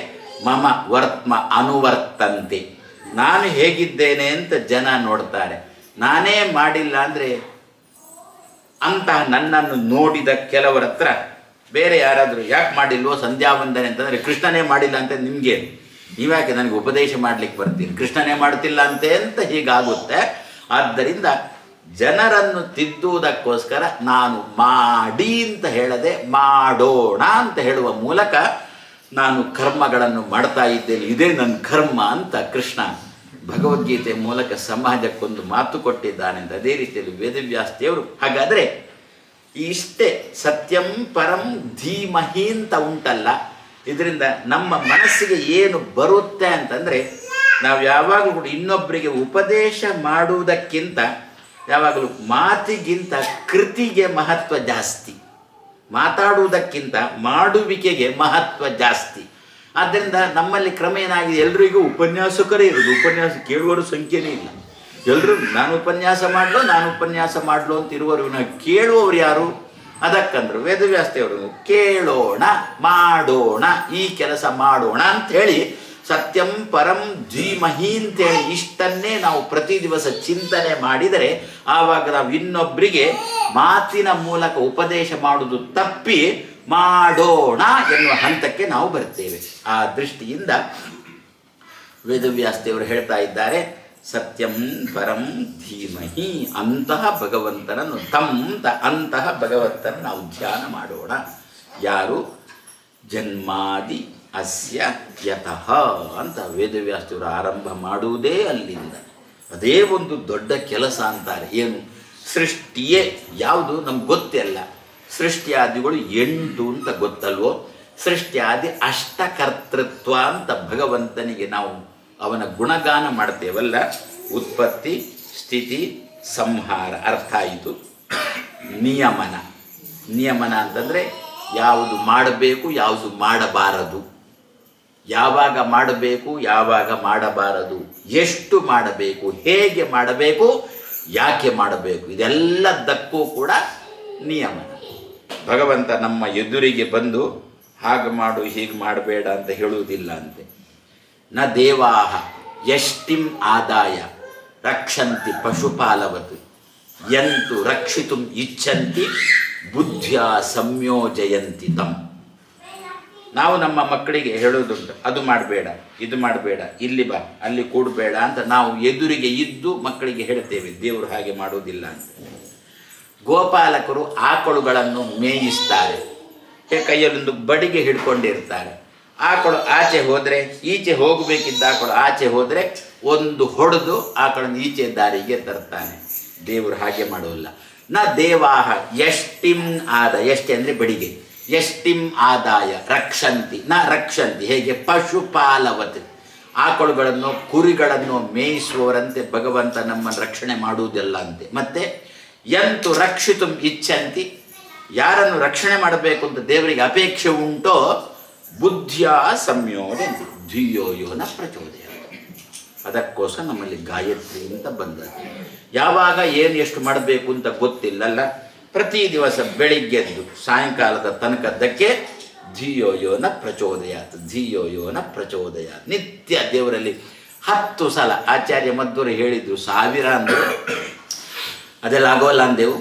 ಮಮ ವರ್ತ್ಮ ಅನುವರ್ತಂತೆ, ನಾನು ಹೇಗಿದ್ದೇನೆ ಅಂತ ಜನ ನೋಡ್ತಾರೆ. ನಾನೇ ಮಾಡಿಲ್ಲ ಅಂದರೆ ಅಂತಹ ನನ್ನನ್ನು ನೋಡಿದ ಕೆಲವರ ಹತ್ರ ಬೇರೆ ಯಾರಾದರೂ ಯಾಕೆ ಮಾಡಿಲ್ವೋ ಸಂಧ್ಯಾ ವಂದನೆ ಅಂತಂದರೆ ಕೃಷ್ಣನೇ ಮಾಡಿಲ್ಲ ಅಂತ ನಿಮಗೆ, ನೀವ್ಯಾಕೆ ನನಗೆ ಉಪದೇಶ ಮಾಡಲಿಕ್ಕೆ ಬರ್ತೀನಿ, ಕೃಷ್ಣನೇ ಮಾಡ್ತಿಲ್ಲ ಅಂತೆ ಅಂತ ಹೀಗಾಗುತ್ತೆ. ಆದ್ದರಿಂದ ಜನರನ್ನು ತಿದ್ದುವುದಕ್ಕೋಸ್ಕರ ನಾನು ಮಾಡಿ ಅಂತ ಹೇಳದೆ ಮಾಡೋಣ ಅಂತ ಹೇಳುವ ಮೂಲಕ ನಾನು ಕರ್ಮಗಳನ್ನು ಮಾಡ್ತಾ ಇದ್ದೇನೆ, ಇದೇ ನನ್ನ ಕರ್ಮ ಅಂತ ಕೃಷ್ಣ ಭಗವದ್ಗೀತೆ ಮೂಲಕ ಸಮಾಜಕ್ಕೊಂದು ಮಾತು ಕೊಟ್ಟಿದ್ದಾನೆ ಅಂತ. ಅದೇ ರೀತಿಯಲ್ಲಿ ವೇದವ್ಯಾಸ ದೇವರು ಹಾಗಾದರೆ ಇಷ್ಟೇ ಸತ್ಯಂ ಪರಂ ಧೀಮಹಿ ಅಂತ ಉಂಟಲ್ಲ, ಇದರಿಂದ ನಮ್ಮ ಮನಸ್ಸಿಗೆ ಏನು ಬರುತ್ತೆ ಅಂತಂದರೆ, ನಾವು ಯಾವಾಗಲೂ ಕೂಡ ಇನ್ನೊಬ್ಬರಿಗೆ ಉಪದೇಶ ಮಾಡುವುದಕ್ಕಿಂತ ಯಾವಾಗಲೂ ಮಾತಿಗಿಂತ ಕೃತಿಗೆ ಮಹತ್ವ ಜಾಸ್ತಿ, ಮಾತಾಡುವುದಕ್ಕಿಂತ ಮಾಡುವಿಕೆಗೆ ಮಹತ್ವ ಜಾಸ್ತಿ. ಆದ್ದರಿಂದ ನಮ್ಮಲ್ಲಿ ಕ್ರಮ ಏನಾಗಿದೆ, ಎಲ್ರಿಗೂ ಉಪನ್ಯಾಸಕರೇ ಇರೋದು, ಉಪನ್ಯಾಸ ಕೇಳುವವರು ಸಂಖ್ಯೆನೇ ಇಲ್ಲ. ಎಲ್ಲರೂ ನಾನು ಉಪನ್ಯಾಸ ಮಾಡಲು ಅಂತ ಇರುವರು, ಕೇಳುವವರು ಯಾರು? ಅದಕ್ಕಂದ್ರು ವೇದವ್ಯಾಸ ದೇವರು ಕೇಳೋಣ, ಮಾಡೋಣ, ಈ ಕೆಲಸ ಮಾಡೋಣ ಅಂಥೇಳಿ ಸತ್ಯಂ ಪರಂ ಧೀಮಹಿ ಅಂತೇಳಿ ಇಷ್ಟನ್ನೇ ನಾವು ಪ್ರತಿ ದಿವಸ ಚಿಂತನೆ ಮಾಡಿದರೆ ಆವಾಗ ನಾವು ಇನ್ನೊಬ್ಬರಿಗೆ ಮಾತಿನ ಮೂಲಕ ಉಪದೇಶ ಮಾಡುವುದು ತಪ್ಪಿ ಮಾಡೋಣ ಎನ್ನುವ ಹಂತಕ್ಕೆ ನಾವು ಬರ್ತೇವೆ. ಆ ದೃಷ್ಟಿಯಿಂದ ವೇದವ್ಯಾಸ ದೇವರು ಹೇಳ್ತಾ ಇದ್ದಾರೆ, ಸತ್ಯಂ ಪರಂ ಧೀಮಹಿ, ಅಂತಹ ಭಗವಂತನನ್ನು ಅಂತಹ ಭಗವಂತನ ನಾವು ಧ್ಯಾನ ಮಾಡೋಣ. ಯಾರು? ಜನ್ಮಾದಿ ಅಸ್ಯ ಯತಃ ಅಂತ ವೇದವ್ಯಾಸ ದೇವರು ಆರಂಭ ಮಾಡುವುದೇ ಅಲ್ಲಿಂದ. ಅದೇ ಒಂದು ದೊಡ್ಡ ಕೆಲಸ ಅಂತಾರೆ. ಏನು? ಸೃಷ್ಟಿಯೇ ಯಾವುದು ನಮ್ಗೆ ಗೊತ್ತಿಲ್ಲ. ಸೃಷ್ಟಿಯಾದಿಗಳು 8 ಅಂತ ಗೊತ್ತಲ್ವೋ? ಸೃಷ್ಟಿಯಾದಿ ಅಷ್ಟಕರ್ತೃತ್ವ ಅಂತ ಭಗವಂತನಿಗೆ ನಾವು ಅವನ ಗುಣಗಾನ ಮಾಡ್ತೇವಲ್ಲ. ಉತ್ಪತ್ತಿ, ಸ್ಥಿತಿ, ಸಂಹಾರ ಅರ್ಥ ಆಯಿತು. ನಿಯಮನ ಅಂತಂದರೆ ಯಾವುದು ಮಾಡಬೇಕು, ಯಾವುದು ಮಾಡಬಾರದು, ಯಾವಾಗ ಮಾಡಬೇಕು, ಯಾವಾಗ ಮಾಡಬಾರದು, ಎಷ್ಟು ಮಾಡಬೇಕು, ಹೇಗೆ ಮಾಡಬೇಕು, ಯಾಕೆ ಮಾಡಬೇಕು, ಇದೆಲ್ಲದಕ್ಕೂ ಕೂಡ ನಿಯಮನ. ಭಗವಂತ ನಮ್ಮ ಎದುರಿಗೆ ಬಂದು ಹಾಗೆ ಮಾಡು ಹೀಗೆ ಮಾಡಬೇಡ ಅಂತ ಹೇಳುವುದಿಲ್ಲ ಅಂತೆ. ನ ದೇವಾಹ ಯಷ್ಟಿಂ ಆದಾಯ ರಕ್ಷಂತಿ ಪಶುಪಾಲವತ್ ಯಂತು ರಕ್ಷಿತುಂ ಇಚ್ಛಂತಿ ಬುದ್ಧಿಯ ಸಂಯೋಜಯಂತಿ ತಂ. ನಾವು ನಮ್ಮ ಮಕ್ಕಳಿಗೆ ಹೇಳೋದುಂಟು, ಅದು ಮಾಡಬೇಡ, ಇದು ಮಾಡಬೇಡ, ಇಲ್ಲಿ ಬಾ, ಅಲ್ಲಿ ಕೂಡಬೇಡ ಅಂತ ನಾವು ಎದುರಿಗೆ ಇದ್ದು ಮಕ್ಕಳಿಗೆ ಹೇಳ್ತೇವೆ. ದೇವರು ಹಾಗೆ ಮಾಡುವುದಿಲ್ಲ ಅಂತ. ಗೋಪಾಲಕರು ಆಕಳುಗಳನ್ನು ಮೇಯಿಸ್ತಾರೆ, ಕೈಯಲ್ಲೊಂದು ಬಡಿಗೆ ಹಿಡ್ಕೊಂಡಿರ್ತಾರೆ. ಆಕಳು ಆಚೆ ಹೋದರೆ, ಈಚೆ ಹೋಗಬೇಕಿದ್ದ ಆಕಳು ಆಚೆ ಹೋದರೆ ಒಂದು ಹೊಡೆದು ಆಕಳನ್ನು ಈಚೆ ದಾರಿಗೆ ತರ್ತಾನೆ. ದೇವರು ಹಾಗೆ ಮಾಡೋಲ್ಲ. ನ ದೇವಾಹ ಎಷ್ಟಿಂ ಆದ, ಎಷ್ಟೆ ಅಂದರೆ ಬಡಿಗೆ, ಎಷ್ಟಿಂ ಆದಾಯ ರಕ್ಷಂತಿ ನ ರಕ್ಷಂತಿ. ಹೇಗೆ ಪಶುಪಾಲವತ್, ಆಕಳುಗಳನ್ನು ಕುರಿಗಳನ್ನು ಮೇಯಿಸುವವರಂತೆ ಭಗವಂತ ನಮ್ಮನ್ನು ರಕ್ಷಣೆ ಮಾಡುವುದಿಲ್ಲ ಅಂತೆ. ಮತ್ತೆ ಎಂತು ರಕ್ಷಿತು ಇಚ್ಛಂತಿ, ಯಾರನ್ನು ರಕ್ಷಣೆ ಮಾಡಬೇಕು ಅಂತ ದೇವರಿಗೆ ಅಪೇಕ್ಷೆ ಉಂಟೋ ಬುದ್ಧಿಯ ಸಂಯೋಜನೆ ಧಿಯೋ ಯೋ ನ ಪ್ರಚೋದಯ. ಅದಕ್ಕೋಸ್ಕರ ನಮ್ಮಲ್ಲಿ ಗಾಯತ್ರಿ ಅಂತ ಬಂದದ್ದು. ಯಾವಾಗ ಏನು ಎಷ್ಟು ಮಾಡಬೇಕು ಅಂತ ಗೊತ್ತಿಲ್ಲಲ್ಲ, ಪ್ರತಿ ದಿವಸ ಬೆಳಿಗ್ಗೆದ್ದು ಸಾಯಂಕಾಲದ ತನಕದ್ದಕ್ಕೆ ಧಿಯೋ ಯೋ ನ ಪ್ರಚೋದಯಾತ್, ಧಿಯೋ ಯೋ ನ ಪ್ರಚೋದಯಾತ್. ನಿತ್ಯ ದೇವರಲ್ಲಿ 10 ಸಲ. ಆಚಾರ್ಯ ಮಧ್ವರು ಹೇಳಿದ್ರು 1000 ಅಂದರು, ಅದೆಲ್ಲ ಆಗೋಲ್ಲ ಅಂದೆವು.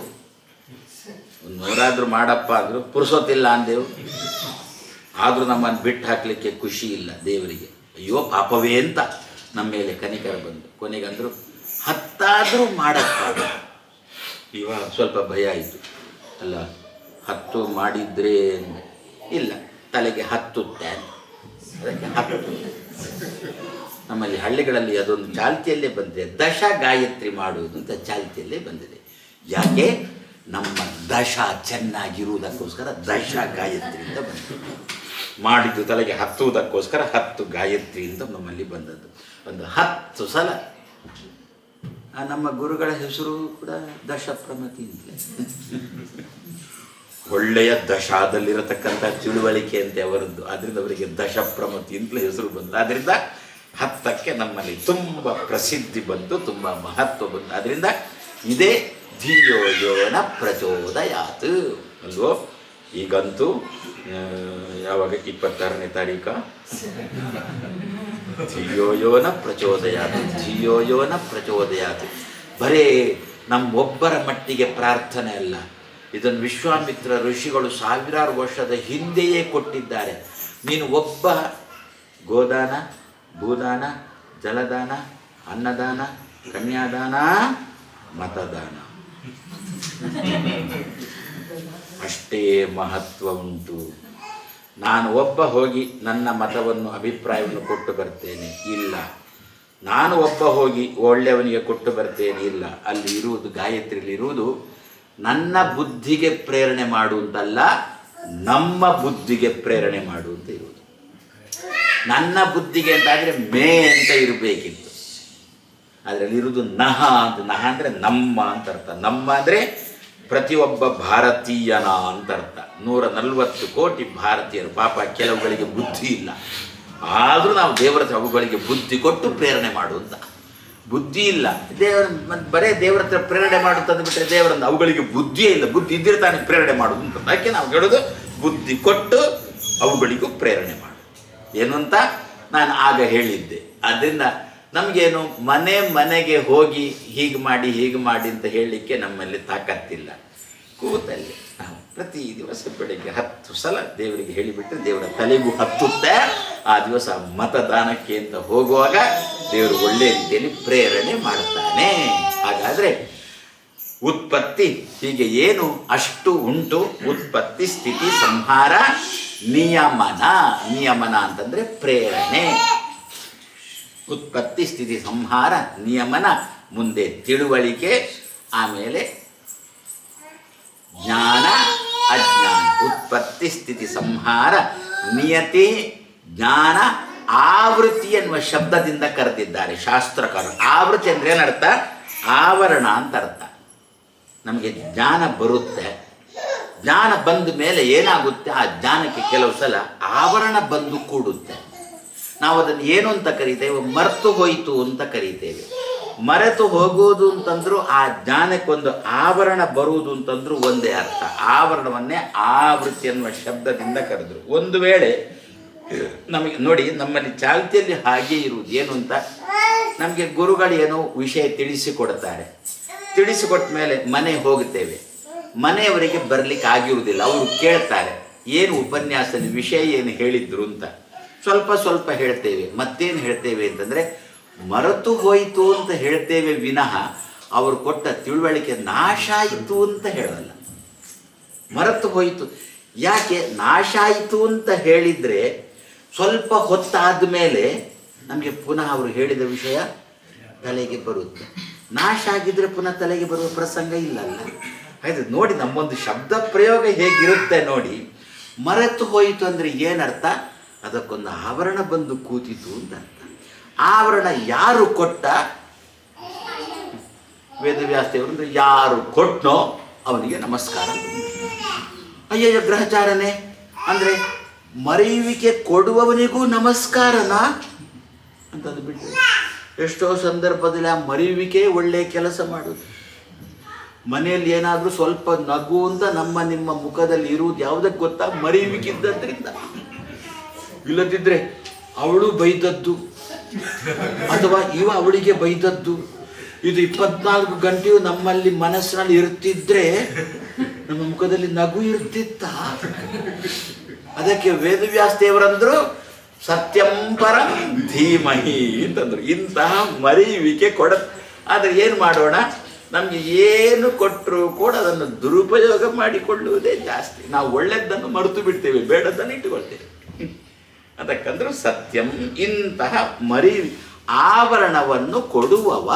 100 ಮಾಡಪ್ಪ ಅಂದರು, ಪುರುಸೊತ್ತಿಲ್ಲ ಅಂದೆವು. ಆದರೂ ನಮ್ಮನ್ನು ಬಿಟ್ಟು ಹಾಕಲಿಕ್ಕೆ ಖುಷಿ ಇಲ್ಲ ದೇವರಿಗೆ. ಅಯ್ಯೋ ಪಾಪವೇ ಅಂತ ನಮ್ಮ ಮೇಲೆ ಕನಿಕರ ಬಂದು ಕೊನೆಗಂದರು 10 ಮಾಡಕ್ಕಾಗ. ಇವಾಗ ಸ್ವಲ್ಪ ಭಯ ಆಯಿತು. ಅಲ್ಲ 10 ಮಾಡಿದ್ರೆ ಇಲ್ಲ, ತಲೆಗೆ ಹತ್ತುತ್ತೆ, ಅದಕ್ಕೆ 10. ನಮ್ಮಲ್ಲಿ ಹಳ್ಳಿಗಳಲ್ಲಿ ಅದೊಂದು ಚಾಲ್ತಿಯಲ್ಲೇ ಬಂದಿದೆ, ದಶ ಗಾಯತ್ರಿ ಮಾಡುವುದು ಅಂತ ಚಾಲ್ತಿಯಲ್ಲೇ ಬಂದಿದೆ. ಯಾಕೆ? ನಮ್ಮ ದಶ ಚೆನ್ನಾಗಿರುವುದಕ್ಕೋಸ್ಕರ ದಶ ಗಾಯತ್ರಿ ಅಂತ ಬಂದಿದೆ. ಮಾಡಿದ್ದು ತಲೆಗೆ ಹತ್ತುವುದಕ್ಕೋಸ್ಕರ 10 ಗಾಯತ್ರಿ ಅಂತ ನಮ್ಮಲ್ಲಿ ಬಂದದ್ದು. ಒಂದು 10 ಸಲ. ನಮ್ಮ ಗುರುಗಳ ಹೆಸರು ಕೂಡ ದಶಪ್ರಮತಿ ಅಂತಲೇ. ಒಳ್ಳೆಯ ದಶಾದಲ್ಲಿರತಕ್ಕಂಥ ತಿಳುವಳಿಕೆ ಅಂತೆ ಅವರದ್ದು. ಆದ್ದರಿಂದ ಅವರಿಗೆ ದಶಪ್ರಮತಿ ಅಂತಲೇ ಹೆಸರು ಬಂತು. ಆದ್ದರಿಂದ 10ಕ್ಕೆ ನಮ್ಮಲ್ಲಿ ತುಂಬ ಪ್ರಸಿದ್ಧಿ ಬಂತು, ತುಂಬ ಮಹತ್ವ ಬಂತು. ಅದರಿಂದ ಇದೇ ಧಿಯೋ ಯೋ ನ ಪ್ರಚೋದಯಾತ್ ಅಲ್ವೋ. ಈಗಂತೂ ಯಾವಾಗ 26ನೇ ತಾರೀಕ ಧಿಯೋ ಯೋ ನ ಪ್ರಚೋದಯಾತ್, ಧಿಯೋ ಯೋ ನ ಪ್ರಚೋದಯಾತ್. ಬರೇ ನಮ್ಮೊಬ್ಬರ ಮಟ್ಟಿಗೆ ಪ್ರಾರ್ಥನೆ ಅಲ್ಲ, ಇದನ್ನು ವಿಶ್ವಾಮಿತ್ರ ಋಷಿಗಳು 1000 ವರ್ಷದ ಹಿಂದೆಯೇ ಕೊಟ್ಟಿದ್ದಾರೆ. ನೀನು ಒಬ್ಬ ಗೋದಾನ, ಭೂದಾನ, ಜಲದಾನ, ಅನ್ನದಾನ, ಕನ್ಯಾದಾನ, ಮತದಾನ, ಅಷ್ಟೇ ಮಹತ್ವ ಉಂಟು. ನಾನು ಒಬ್ಬ ಹೋಗಿ ನನ್ನ ಮತವನ್ನು ಅಭಿಪ್ರಾಯವನ್ನು ಕೊಟ್ಟು ಬರ್ತೇನೆ ಇಲ್ಲ, ನಾನು ಒಬ್ಬ ಹೋಗಿ ಒಳ್ಳೆಯವನಿಗೆ ಕೊಟ್ಟು ಬರ್ತೇನೆ ಇಲ್ಲ. ಅಲ್ಲಿ ಇರುವುದು, ಗಾಯತ್ರಿಯಲ್ಲಿ ಇರುವುದು ನನ್ನ ಬುದ್ಧಿಗೆ ಪ್ರೇರಣೆ ಮಾಡುವಂತಲ್ಲ, ನಮ್ಮ ಬುದ್ಧಿಗೆ ಪ್ರೇರಣೆ ಮಾಡುವಂತ ಇರುವುದು. ನನ್ನ ಬುದ್ಧಿಗೆ ಅಂತಾದರೆ ಮೇ ಅಂತ ಇರಬೇಕಿತ್ತು, ಅದರಲ್ಲಿರುವುದು ನಹ ಅಂತ. ನಹ ಅಂದರೆ ನಮ್ಮ ಅಂತ ಅರ್ಥ. ನಮ್ಮ ಅಂದರೆ ಪ್ರತಿಯೊಬ್ಬ ಭಾರತೀಯನ ಅಂತ ಅರ್ಥ. 140 ಕೋಟಿ ಭಾರತೀಯರು. ಪಾಪ ಕೆಲವುಗಳಿಗೆ ಬುದ್ಧಿ ಇಲ್ಲ, ಆದರೂ ನಾವು ದೇವರ ಹತ್ರ ಅವುಗಳಿಗೆ ಬುದ್ಧಿ ಕೊಟ್ಟು ಪ್ರೇರಣೆ ಮಾಡುವಂತ. ಬುದ್ಧಿ ಇಲ್ಲ, ದೇವರ ಬರೇ ದೇವರ ಹತ್ರ ಪ್ರೇರಣೆ ಮಾಡುತ್ತಂದು ಬಿಟ್ಟರೆ ದೇವರನ್ನು ಅವುಗಳಿಗೆ ಬುದ್ಧಿಯೇ ಇಲ್ಲ. ಬುದ್ಧಿ ಇದ್ದರೆ ತಾನೇ ಪ್ರೇರಣೆ ಮಾಡುವುದು ಅಂತ. ಅದಕ್ಕೆ ನಾವು ಹೇಳೋದು ಬುದ್ಧಿ ಕೊಟ್ಟು ಅವುಗಳಿಗೂ ಪ್ರೇರಣೆ ಮಾಡು ಏನು ಅಂತ ನಾನು ಆಗ ಹೇಳಿದ್ದೆ. ಅದರಿಂದ ನಮಗೇನು ಮನೆ ಮನೆಗೆ ಹೋಗಿ ಹೀಗೆ ಮಾಡಿ ಅಂತ ಹೇಳಲಿಕ್ಕೆ ನಮ್ಮಲ್ಲಿ ತಾಕತ್ತಿಲ್ಲ. ಕೂತಲ್ಲಿ ನಾವು ಪ್ರತಿ ದಿವಸ ಬೆಳಗ್ಗೆ 10 ಸಲ ದೇವರಿಗೆ ಹೇಳಿಬಿಟ್ರೆ ದೇವರ ತಲೆಗೂ ಹತ್ತುತ್ತೆ. ಆ ದಿವಸ ಮತದಾನಕ್ಕೆ ಅಂತ ಹೋಗುವಾಗ ದೇವರು ಒಳ್ಳೆಯ ರೀತಿಯಲ್ಲಿ ಪ್ರೇರಣೆ ಮಾಡ್ತಾನೆ. ಹಾಗಾದರೆ ಉತ್ಪತ್ತಿ ಹೀಗೆ ಏನು ಅಷ್ಟು ಉಂಟು. ಉತ್ಪತ್ತಿ, ಸ್ಥಿತಿ, ಸಂಹಾರ, ನಿಯಮನ. ನಿಯಮನ ಅಂತಂದರೆ ಪ್ರೇರಣೆ. ಉತ್ಪತ್ತಿ, ಸ್ಥಿತಿ, ಸಂಹಾರ, ನಿಯಮನ, ಮುಂದೆ ತಿಳುವಳಿಕೆ, ಆಮೇಲೆ ಜ್ಞಾನ, ಅಜ್ಞಾನ. ಉತ್ಪತ್ತಿ, ಸ್ಥಿತಿ, ಸಂಹಾರ, ನಿಯತಿ, ಜ್ಞಾನ, ಆವೃತ್ತಿ ಎನ್ನುವ ಶಬ್ದದಿಂದ ಕರೆದಿದ್ದಾರೆ ಶಾಸ್ತ್ರಕಾರರು. ಆವೃತ್ತಿ ಅಂದರೆ ಏನರ್ಥ? ಆವರಣ ಅಂತ ಅರ್ಥ. ನಮಗೆ ಜ್ಞಾನ ಬರುತ್ತೆ, ಜ್ಞಾನ ಬಂದ ಮೇಲೆ ಏನಾಗುತ್ತೆ, ಆ ಜ್ಞಾನಕ್ಕೆ ಕೆಲವು ಸಲ ಆವರಣ ಬಂದು ಕೂಡುತ್ತೆ. ನಾವು ಅದನ್ನು ಏನು ಅಂತ ಕರೀತೇವೆ? ಮರೆತು ಹೋಯಿತು ಅಂತ ಕರೀತೇವೆ. ಮರೆತು ಹೋಗುವುದು ಅಂತಂದ್ರು ಆ ಜ್ಞಾನಕ್ಕೊಂದು ಆವರಣ ಬರುವುದು ಅಂತಂದ್ರು ಒಂದೇ ಅರ್ಥ. ಆವರಣವನ್ನೇ ಆವೃತ್ತಿ ಎನ್ನುವ ಶಬ್ದದಿಂದ ಕರೆದ್ರು. ಒಂದು ವೇಳೆ ನಮಗೆ ನೋಡಿ, ನಮ್ಮಲ್ಲಿ ಚಾಲ್ತಿಯಲ್ಲಿ ಹಾಗೆ ಇರುವುದು ಏನು ಅಂತ, ನಮಗೆ ಗುರುಗಳೇನೋ ವಿಷಯ ತಿಳಿಸಿಕೊಡ್ತಾರೆ. ತಿಳಿಸಿಕೊಟ್ಟ ಮೇಲೆ ಮನೆ ಹೋಗುತ್ತೇವೆ, ಮನೆಯವರಿಗೆ ಬರಲಿಕ್ಕೆ ಆಗಿರುವುದಿಲ್ಲ. ಅವರು ಕೇಳ್ತಾರೆ ಏನು ಉಪನ್ಯಾಸದ ವಿಷಯ ಏನು ಹೇಳಿದ್ರು ಅಂತ. ಸ್ವಲ್ಪ ಹೇಳ್ತೇವೆ. ಮತ್ತೇನು ಹೇಳ್ತೇವೆ ಅಂತಂದರೆ ಮರೆತು ಹೋಯಿತು ಅಂತ ಹೇಳ್ತೇವೆ ವಿನಃ ಅವರು ಕೊಟ್ಟ ತಿಳುವಳಿಕೆ ನಾಶ ಆಯಿತು ಅಂತ ಹೇಳಲ್ಲ. ಮರೆತು ಹೋಯಿತು ಯಾಕೆ? ನಾಶ ಆಯಿತು ಅಂತ ಹೇಳಿದರೆ ಸ್ವಲ್ಪ ಹೊತ್ತಾದ ಮೇಲೆ ನಮಗೆ ಪುನಃ ಅವರು ಹೇಳಿದ ವಿಷಯ ತಲೆಗೆ ಬರುತ್ತೆ. ನಾಶ ಆಗಿದ್ರೆ ಪುನಃ ತಲೆಗೆ ಬರುವ ಪ್ರಸಂಗ ಇಲ್ಲಲ್ಲ. ಆಯ್ತು ನೋಡಿ, ನಮ್ಮೊಂದು ಶಬ್ದ ಪ್ರಯೋಗ ಹೇಗಿರುತ್ತೆ ನೋಡಿ. ಮರೆತು ಹೋಯಿತು ಅಂದರೆ ಏನರ್ಥ? ಅದಕ್ಕೊಂದು ಆವರಣ ಬಂದು ಕೂತಿತು ಅಂತ ಅರ್ಥ. ಆವರಣ ಯಾರು ಕೊಟ್ಟ? ವೇದವ್ಯಾಸದೇವರು ಅಂದರೆ ಯಾರು ಕೊಟ್ಟನೋ ಅವನಿಗೆ ನಮಸ್ಕಾರ. ಅಯ್ಯಯ್ಯ ಗ್ರಹಚಾರನೇ ಅಂದರೆ ಮರೆಯುವಿಕೆ ಕೊಡುವವನಿಗೂ ನಮಸ್ಕಾರನಾ ಅಂತಂದು ಬಿಟ್ಟು ಎಷ್ಟೋ ಸಂದರ್ಭದಲ್ಲಿ ಆ ಮರೆಯುವಿಕೆ ಒಳ್ಳೆಯ ಕೆಲಸ ಮಾಡೋದು. ಮನೆಯಲ್ಲಿ ಏನಾದರೂ ಸ್ವಲ್ಪ ನಗು ಅಂತ ನಿಮ್ಮ ಮುಖದಲ್ಲಿ ಇರುವುದು ಯಾವುದಕ್ಕೆ ಗೊತ್ತಾ? ಮರೆಯುವಿಕಿದ್ದರಿಂದ. ಇಲ್ಲದಿದ್ದರೆ ಅವಳು ಬೈದದ್ದು ಅಥವಾ ಇವ ಅವಳಿಗೆ ಬೈದದ್ದು ಇದು 24 ಗಂಟೆಯೂ ನಮ್ಮಲ್ಲಿ ಮನಸ್ಸಿನಲ್ಲಿ ಇರ್ತಿದ್ರೆ ನಮ್ಮ ಮುಖದಲ್ಲಿ ನಗು ಇರ್ತಿತ್ತ? ಅದಕ್ಕೆ ವೇದವ್ಯಾಸದೇವರಂದ್ರು ಸತ್ಯಂ ಪರಂ ಧೀಮಹಿ ಅಂತಂದ್ರು. ಇಂತಹ ಮರೆಯುವಿಕೆ ಆದರೆ ಏನು ಮಾಡೋಣ? ನಮಗೆ ಏನು ಕೊಟ್ಟರು ಕೂಡ ಅದನ್ನು ದುರುಪಯೋಗ ಮಾಡಿಕೊಳ್ಳುವುದೇ ಜಾಸ್ತಿ. ನಾವು ಒಳ್ಳೆದ್ದನ್ನು ಮರೆತು ಬಿಡ್ತೇವೆ, ಬೇಡದ್ದನ್ನು ಇಟ್ಟುಕೊಳ್ತೇವೆ. ಅದಕ್ಕಂದ್ರೂ ಸತ್ಯಂ, ಇಂತಹ ಆವರಣವನ್ನು ಕೊಡುವವ.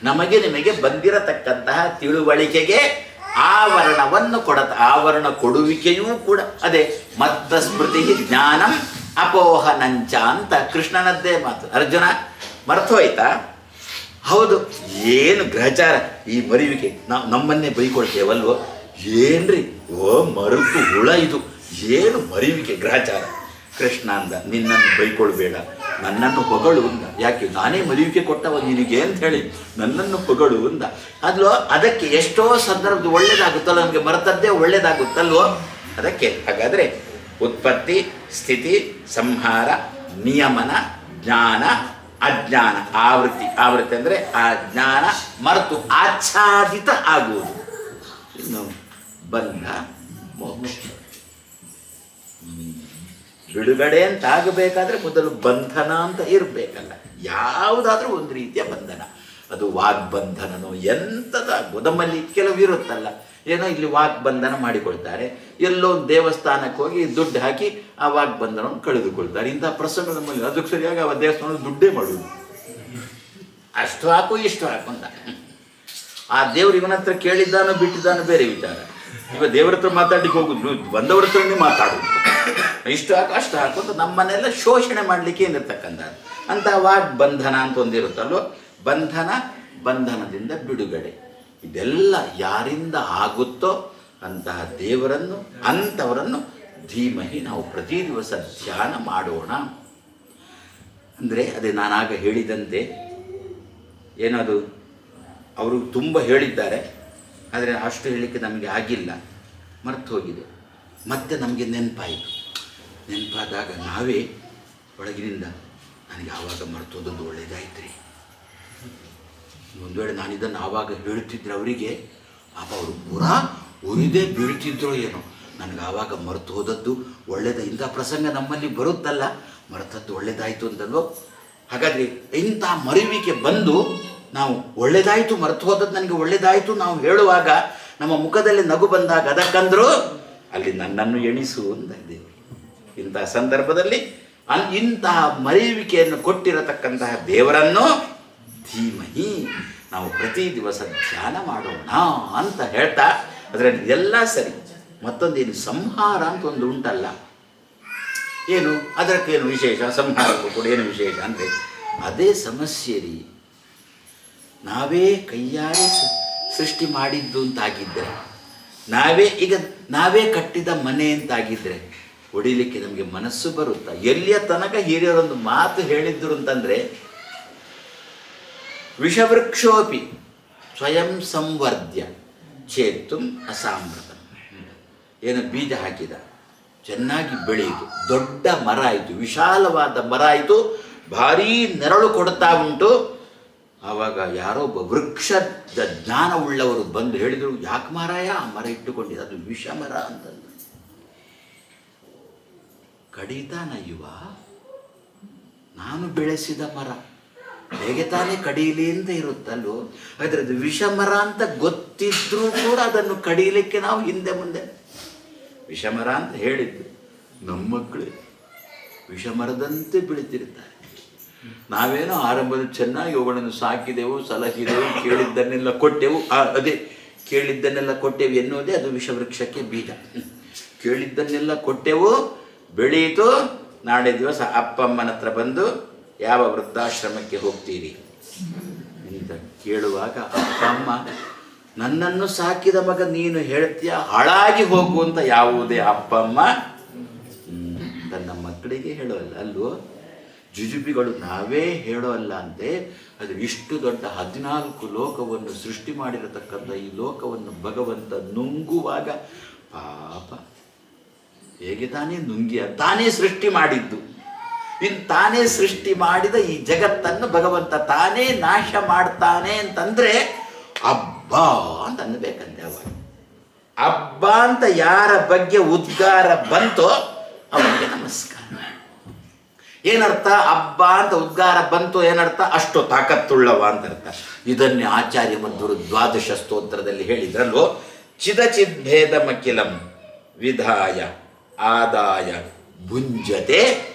ನಮಗೆ ನಿಮಗೆ ಬಂದಿರತಕ್ಕಂತಹ ತಿಳುವಳಿಕೆಗೆ ಆವರಣವನ್ನು ಆವರಣ ಕೊಡುವಿಕೆಯೂ ಕೂಡ ಅದೇ. ಮತ್ತ ಸ್ಮೃತಿ ಜ್ಞಾನಂ ಅಪೋಹನಂಚ ಅಂತ ಕೃಷ್ಣನದ್ದೇ ಮಾತು. ಅರ್ಜುನ ಮರ್ತೋಯ್ತಾ? ಹೌದು. ಏನು ಗ್ರಹಚಾರ ಈ ಮರೆಯುವಿಕೆ, ನಾವು ನಮ್ಮನ್ನೇ ಬೈಕೊಳ್ತೇವಲ್ವೋ? ಏನ್ರಿ ಓ ಮರುತು ಹುಳ ಇದು, ಏನು ಮರೆಯುವಿಕೆ ಗ್ರಹಚಾರ. ಕೃಷ್ಣ ಅಂದ, ನಿನ್ನನ್ನು ಬೈಕೊಳ್ಬೇಡ, ನನ್ನನ್ನು ಹೊಗಳು ಅಂದ. ಯಾಕೆ? ನಾನೇ ಮರೆಯುವಿಕೆ ಕೊಟ್ಟವ ನಿನಗೆ ಅಂತ ಹೇಳಿ ನನ್ನನ್ನು ಹೊಗಳು ಅಂದ. ಅಲ್ವೋ? ಅದಕ್ಕೆ ಎಷ್ಟೋ ಸಂದರ್ಭದ ಒಳ್ಳೇದಾಗುತ್ತಲ್ಲ, ನಮಗೆ ಮರೆತದ್ದೇ ಒಳ್ಳೇದಾಗುತ್ತಲ್ವೋ? ಅದಕ್ಕೆ ಹಾಗಾದರೆ ಉತ್ಪತ್ತಿ, ಸ್ಥಿತಿ, ಸಂಹಾರ, ನಿಯಮನ, ಜ್ಞಾನ, ಅಜ್ಞಾನ, ಆವೃತ್ತಿ. ಆವೃತ್ತಿ ಅಂದರೆ ಆ ಜ್ಞಾನ ಮರೆತು ಆಚ್ಛಾದಿತ ಆಗುವುದು. ಇನ್ನು ಬಂಧ, ಮೋಕ್ಷ. ಬಿಡುಗಡೆ ಅಂತ ಆಗಬೇಕಾದ್ರೆ ಮೊದಲು ಬಂಧನ ಅಂತ ಇರಬೇಕಲ್ಲ. ಯಾವುದಾದ್ರೂ ಒಂದು ರೀತಿಯ ಬಂಧನ, ಅದು ವಾಗ್ಬಂಧನನೋ ಎಂಥದ್ದಾಗ್ಬೋದು. ನಮ್ಮಲ್ಲಿ ಕೆಲವು ಇರುತ್ತಲ್ಲ, ಏನೋ ಇಲ್ಲಿ ವಾಗ್ಬಂಧನ ಮಾಡಿಕೊಳ್ತಾರೆ, ಎಲ್ಲೋ ಒಂದು ದೇವಸ್ಥಾನಕ್ಕೆ ಹೋಗಿ ದುಡ್ಡು ಹಾಕಿ ಆ ವಾಗ್ಬಂಧನವನ್ನು ಕಳೆದುಕೊಳ್ತಾರೆ. ಇಂಥ ಪ್ರಸಂಗ ನಮ್ಮಲ್ಲಿ. ಅದಕ್ಕೆ ಸರಿಯಾಗಿ ಆ ದೇವಸ್ಥಾನದ ದುಡ್ಡೇ ಮಾಡುವುದು, ಅಷ್ಟು ಹಾಕು ಇಷ್ಟು ಹಾಕು ಅಂತ. ಆ ದೇವ್ರು ಇವನ ಹತ್ರ ಕೇಳಿದ್ದಾನೋ ಬಿಟ್ಟಿದ್ದಾನೋ ಬೇರೆ ವಿಚಾರ. ಇವ ದೇವ್ರ ಹತ್ರ ಮಾತಾಡ್ಲಿಕ್ಕೆ ಹೋಗುದು, ಬಂದವ್ರ ಹತ್ರನೇ ಮಾತಾಡುದು. ಇಷ್ಟು ಹಾಕು ಅಷ್ಟು ಹಾಕು ಅಂತ ನಮ್ಮನ್ನೆಲ್ಲ ಶೋಷಣೆ ಮಾಡಲಿಕ್ಕೆ ಏನಿರ್ತಕ್ಕಂಥ ಅಂತ ವಾಗ್ಬಂಧನ ಅಂತ ಒಂದಿರುತ್ತಲ್ವ. ಬಂಧನ, ಬಂಧನದಿಂದ ಬಿಡುಗಡೆ. ಇದೆಲ್ಲ ಯಾರಿಂದ ಆಗುತ್ತೋ ಅಂತಹ ದೇವರನ್ನು, ಅಂಥವರನ್ನು ಧೀಮಹಿ ನಾವು ಪ್ರತಿ ದಿವಸ ಧ್ಯಾನ ಮಾಡೋಣ. ಅಂದರೆ ಅದೇ ನಾನಾಗ ಹೇಳಿದಂತೆ ಏನದು, ಅವರು ತುಂಬ ಹೇಳಿದ್ದಾರೆ, ಆದರೆ ಅಷ್ಟು ಹೇಳಲಿಕ್ಕೆ ನಮಗೆ ಆಗಿಲ್ಲ, ಮರ್ತು ಹೋಗಿದೆ. ಮತ್ತೆ ನಮಗೆ ನೆನಪಾಯಿತು. ನೆನಪಾದಾಗ ನಾವೇ ಒಳಗಿನಿಂದ ನನಗೆ ಆವಾಗ ಮರ್ತೋದದ್ದು ಒಳ್ಳೆಯದಾಯ್ತು ರೀ. ಒಂದು ವೇಳೆ ನಾನಿದ್ದನ್ನು ಆವಾಗ ಹೇಳ್ತಿದ್ರೆ ಅವರಿಗೆ, ಆಗ ಅವರು ಪೂರಾ ಉರಿದೇ ಬೀಳ್ತಿದ್ರೋ ಏನೋ. ನನಗೆ ಆವಾಗ ಮರೆತು ಹೋದದ್ದು ಒಳ್ಳೆಯದ. ಇಂಥ ಪ್ರಸಂಗ ನಮ್ಮಲ್ಲಿ ಬರುತ್ತಲ್ಲ, ಮರೆತದ್ದು ಒಳ್ಳೆಯದಾಯಿತು ಅಂತಲ್ವೋ. ಹಾಗಾದರೆ ಇಂಥ ಮರೆಯುವಿಕೆ ಬಂದು ನಾವು ಒಳ್ಳೆಯದಾಯಿತು, ಮರೆತು ಹೋದದ್ದು ನನಗೆ ಒಳ್ಳೆಯದಾಯಿತು ನಾವು ಹೇಳುವಾಗ ನಮ್ಮ ಮುಖದಲ್ಲಿ ನಗು ಬಂದಾಗ ಅದಕ್ಕಂದ್ರು ಅಲ್ಲಿ ನನ್ನನ್ನು ಎಣಿಸು ಅಂತ ದೇವರು. ಇಂತಹ ಸಂದರ್ಭದಲ್ಲಿ ಇಂತಹ ಮರೆಯುವಿಕೆಯನ್ನು ಕೊಟ್ಟಿರತಕ್ಕಂತಹ ದೇವರನ್ನು ಧೀಮಹಿ ನಾವು ಪ್ರತಿ ದಿವಸ ಧ್ಯಾನ ಮಾಡೋಣ ಅಂತ ಹೇಳ್ತಾ, ಅದರಲ್ಲಿ ಎಲ್ಲ ಸರಿ. ಮತ್ತೊಂದೇನು, ಸಂಹಾರ ಅಂತ ಒಂದು ಉಂಟಲ್ಲ, ಏನು ಅದಕ್ಕೇನು ವಿಶೇಷ? ಸಂಹಾರಕ್ಕೂ ಕೂಡ ಏನು ವಿಶೇಷ ಅಂದರೆ ಅದೇ ಸಮಸ್ಯೆ ರೀ. ನಾವೇ ಕೈಯಾರೆ ಸೃಷ್ಟಿ ಮಾಡಿದ್ದು ಅಂತಾಗಿದ್ದರೆ, ನಾವೇ ಕಟ್ಟಿದ ಮನೆ ಅಂತಾಗಿದ್ದರೆ ಹೊಡಿಲಿಕ್ಕೆ ನಮಗೆ ಮನಸ್ಸು ಬರುತ್ತಾ? ಎಲ್ಲಿಯ ತನಕ ಹಿರಿಯರೊಂದು ಮಾತು ಹೇಳಿದ್ರು ಅಂತಂದರೆ, ವಿಷವೃಕ್ಷೋಪಿ ಸ್ವಯಂ ಸಂವರ್ಧ್ಯ ಚೇತುಂ ಅಸಾಮೃತಂ. ಏನು ಬೀಜ ಹಾಕಿದ, ಚೆನ್ನಾಗಿ ಬೆಳೆಯಿತು, ದೊಡ್ಡ ಮರ ಆಯಿತು, ವಿಶಾಲವಾದ ಮರ ಆಯಿತು, ಭಾರೀ ನೆರಳು ಕೊಡ್ತಾ ಉಂಟು. ಆವಾಗ ಯಾರೋ ಒಬ್ಬ ವೃಕ್ಷದ ಜ್ಞಾನವುಳ್ಳವರು ಬಂದು ಹೇಳಿದರು, ಯಾಕೆ ಮಾರಾಯ ಆ ಮರ ಇಟ್ಟುಕೊಂಡಿದ್ದ, ಅದು ವಿಷ ಮರ ಅಂತಂದು. ಕಡಿತಾನ ಇವ, ನಾನು ಬೆಳೆಸಿದ ಮರ, ಹೇಗೆ ತಾನೇ ಕಡಿಯಲಿ ಅಂತ ಇರುತ್ತಲ್ಲೋ. ಆದರೆ ಅದು ವಿಷ ಮರ ಅಂತ ಗೊತ್ತಿದ್ರೂ ಕೂಡ ಅದನ್ನು ಕಡಿಯಲಿಕ್ಕೆ ನಾವು ಹಿಂದೆ ಮುಂದೆ. ವಿಷಮರ ಅಂತ ಹೇಳಿದ್ದು ನಮ್ಮ ಮಕ್ಕಳೇ, ವಿಷಮರದಂತೆ ಬೆಳೀತಿರ್ತಾರೆ. ನಾವೇನೋ ಆರಂಭದಲ್ಲಿ ಚೆನ್ನಾಗಿ ಅವುಗಳನ್ನು ಸಾಕಿದೆವು, ಸಲಹಿದೆವು, ಕೇಳಿದ್ದನ್ನೆಲ್ಲ ಕೊಟ್ಟೆವು. ಅದೇ ಕೇಳಿದ್ದನ್ನೆಲ್ಲ ಕೊಟ್ಟೆವು ಎನ್ನುವುದೇ ಅದು ವಿಷವೃಕ್ಷಕ್ಕೆ ಬೀಜ. ಕೇಳಿದ್ದನ್ನೆಲ್ಲ ಕೊಟ್ಟೆವು, ಬೆಳೆಯಿತು. ನಾಳೆ ದಿವಸ ಅಪ್ಪಮ್ಮನ ಹತ್ರ ಬಂದು ಯಾವ ವೃದ್ಧಾಶ್ರಮಕ್ಕೆ ಹೋಗ್ತೀರಿ ಅಂತ ಕೇಳುವಾಗ ಅಪ್ಪ ಅಮ್ಮ ನನ್ನನ್ನು ಸಾಕಿದ ಮಗ ನೀನು ಹೇಳ್ತೀಯ ಹಾಳಾಗಿ ಹೋಗು ಅಂತ ಯಾವುದೇ ಅಪ್ಪ ಅಮ್ಮ ತನ್ನ ಮಕ್ಕಳಿಗೆ ಹೇಳೋಲ್ಲ ಅಲ್ವೋ. ಜುಜುಬಿಗಳು ನಾವೇ ಹೇಳೋಲ್ಲ ಅಂತೆ. ಅದು ಇಷ್ಟು ದೊಡ್ಡ 14 ಲೋಕವನ್ನು ಸೃಷ್ಟಿ ಮಾಡಿರತಕ್ಕಂಥ ಈ ಲೋಕವನ್ನು ಭಗವಂತ ನುಂಗುವಾಗ ಪಾಪ ಹೇಗೆ ತಾನೇ ನುಂಗಿಯ ತಾನೇ ಸೃಷ್ಟಿ ಮಾಡಿದ್ದು. ಇನ್ನು ತಾನೇ ಸೃಷ್ಟಿ ಮಾಡಿದ ಈ ಜಗತ್ತನ್ನು ಭಗವಂತ ತಾನೇ ನಾಶ ಮಾಡ್ತಾನೆ ಅಂತಂದ್ರೆ ಅಬ್ಬ ಅಂತ ಅನ್ನಬೇಕಂತೆ. ಅವಾಗ ಅಬ್ಬ ಅಂತ ಯಾರ ಬಗ್ಗೆ ಉದ್ಗಾರ ಬಂತೋ ಅವನಿಗೆ ನಮಸ್ಕಾರ. ಏನರ್ಥ? ಅಬ್ಬ ಅಂತ ಉದ್ಗಾರ ಬಂತು ಏನರ್ಥ? ಅಷ್ಟು ತಾಕತ್ತುಳ್ಳವ ಅಂತ ಅರ್ಥ. ಇದನ್ನೇ ಆಚಾರ್ಯ ಮಧ್ವರು ದ್ವಾದಶ ಸ್ತೋತ್ರದಲ್ಲಿ ಹೇಳಿದ್ರಲ್ವೋ, ಚಿದಚಿದ್ಭೇದಮಖಿಲಂ ವಿಧಾಯ ಆದಾಯ ಭುಂಜತೆ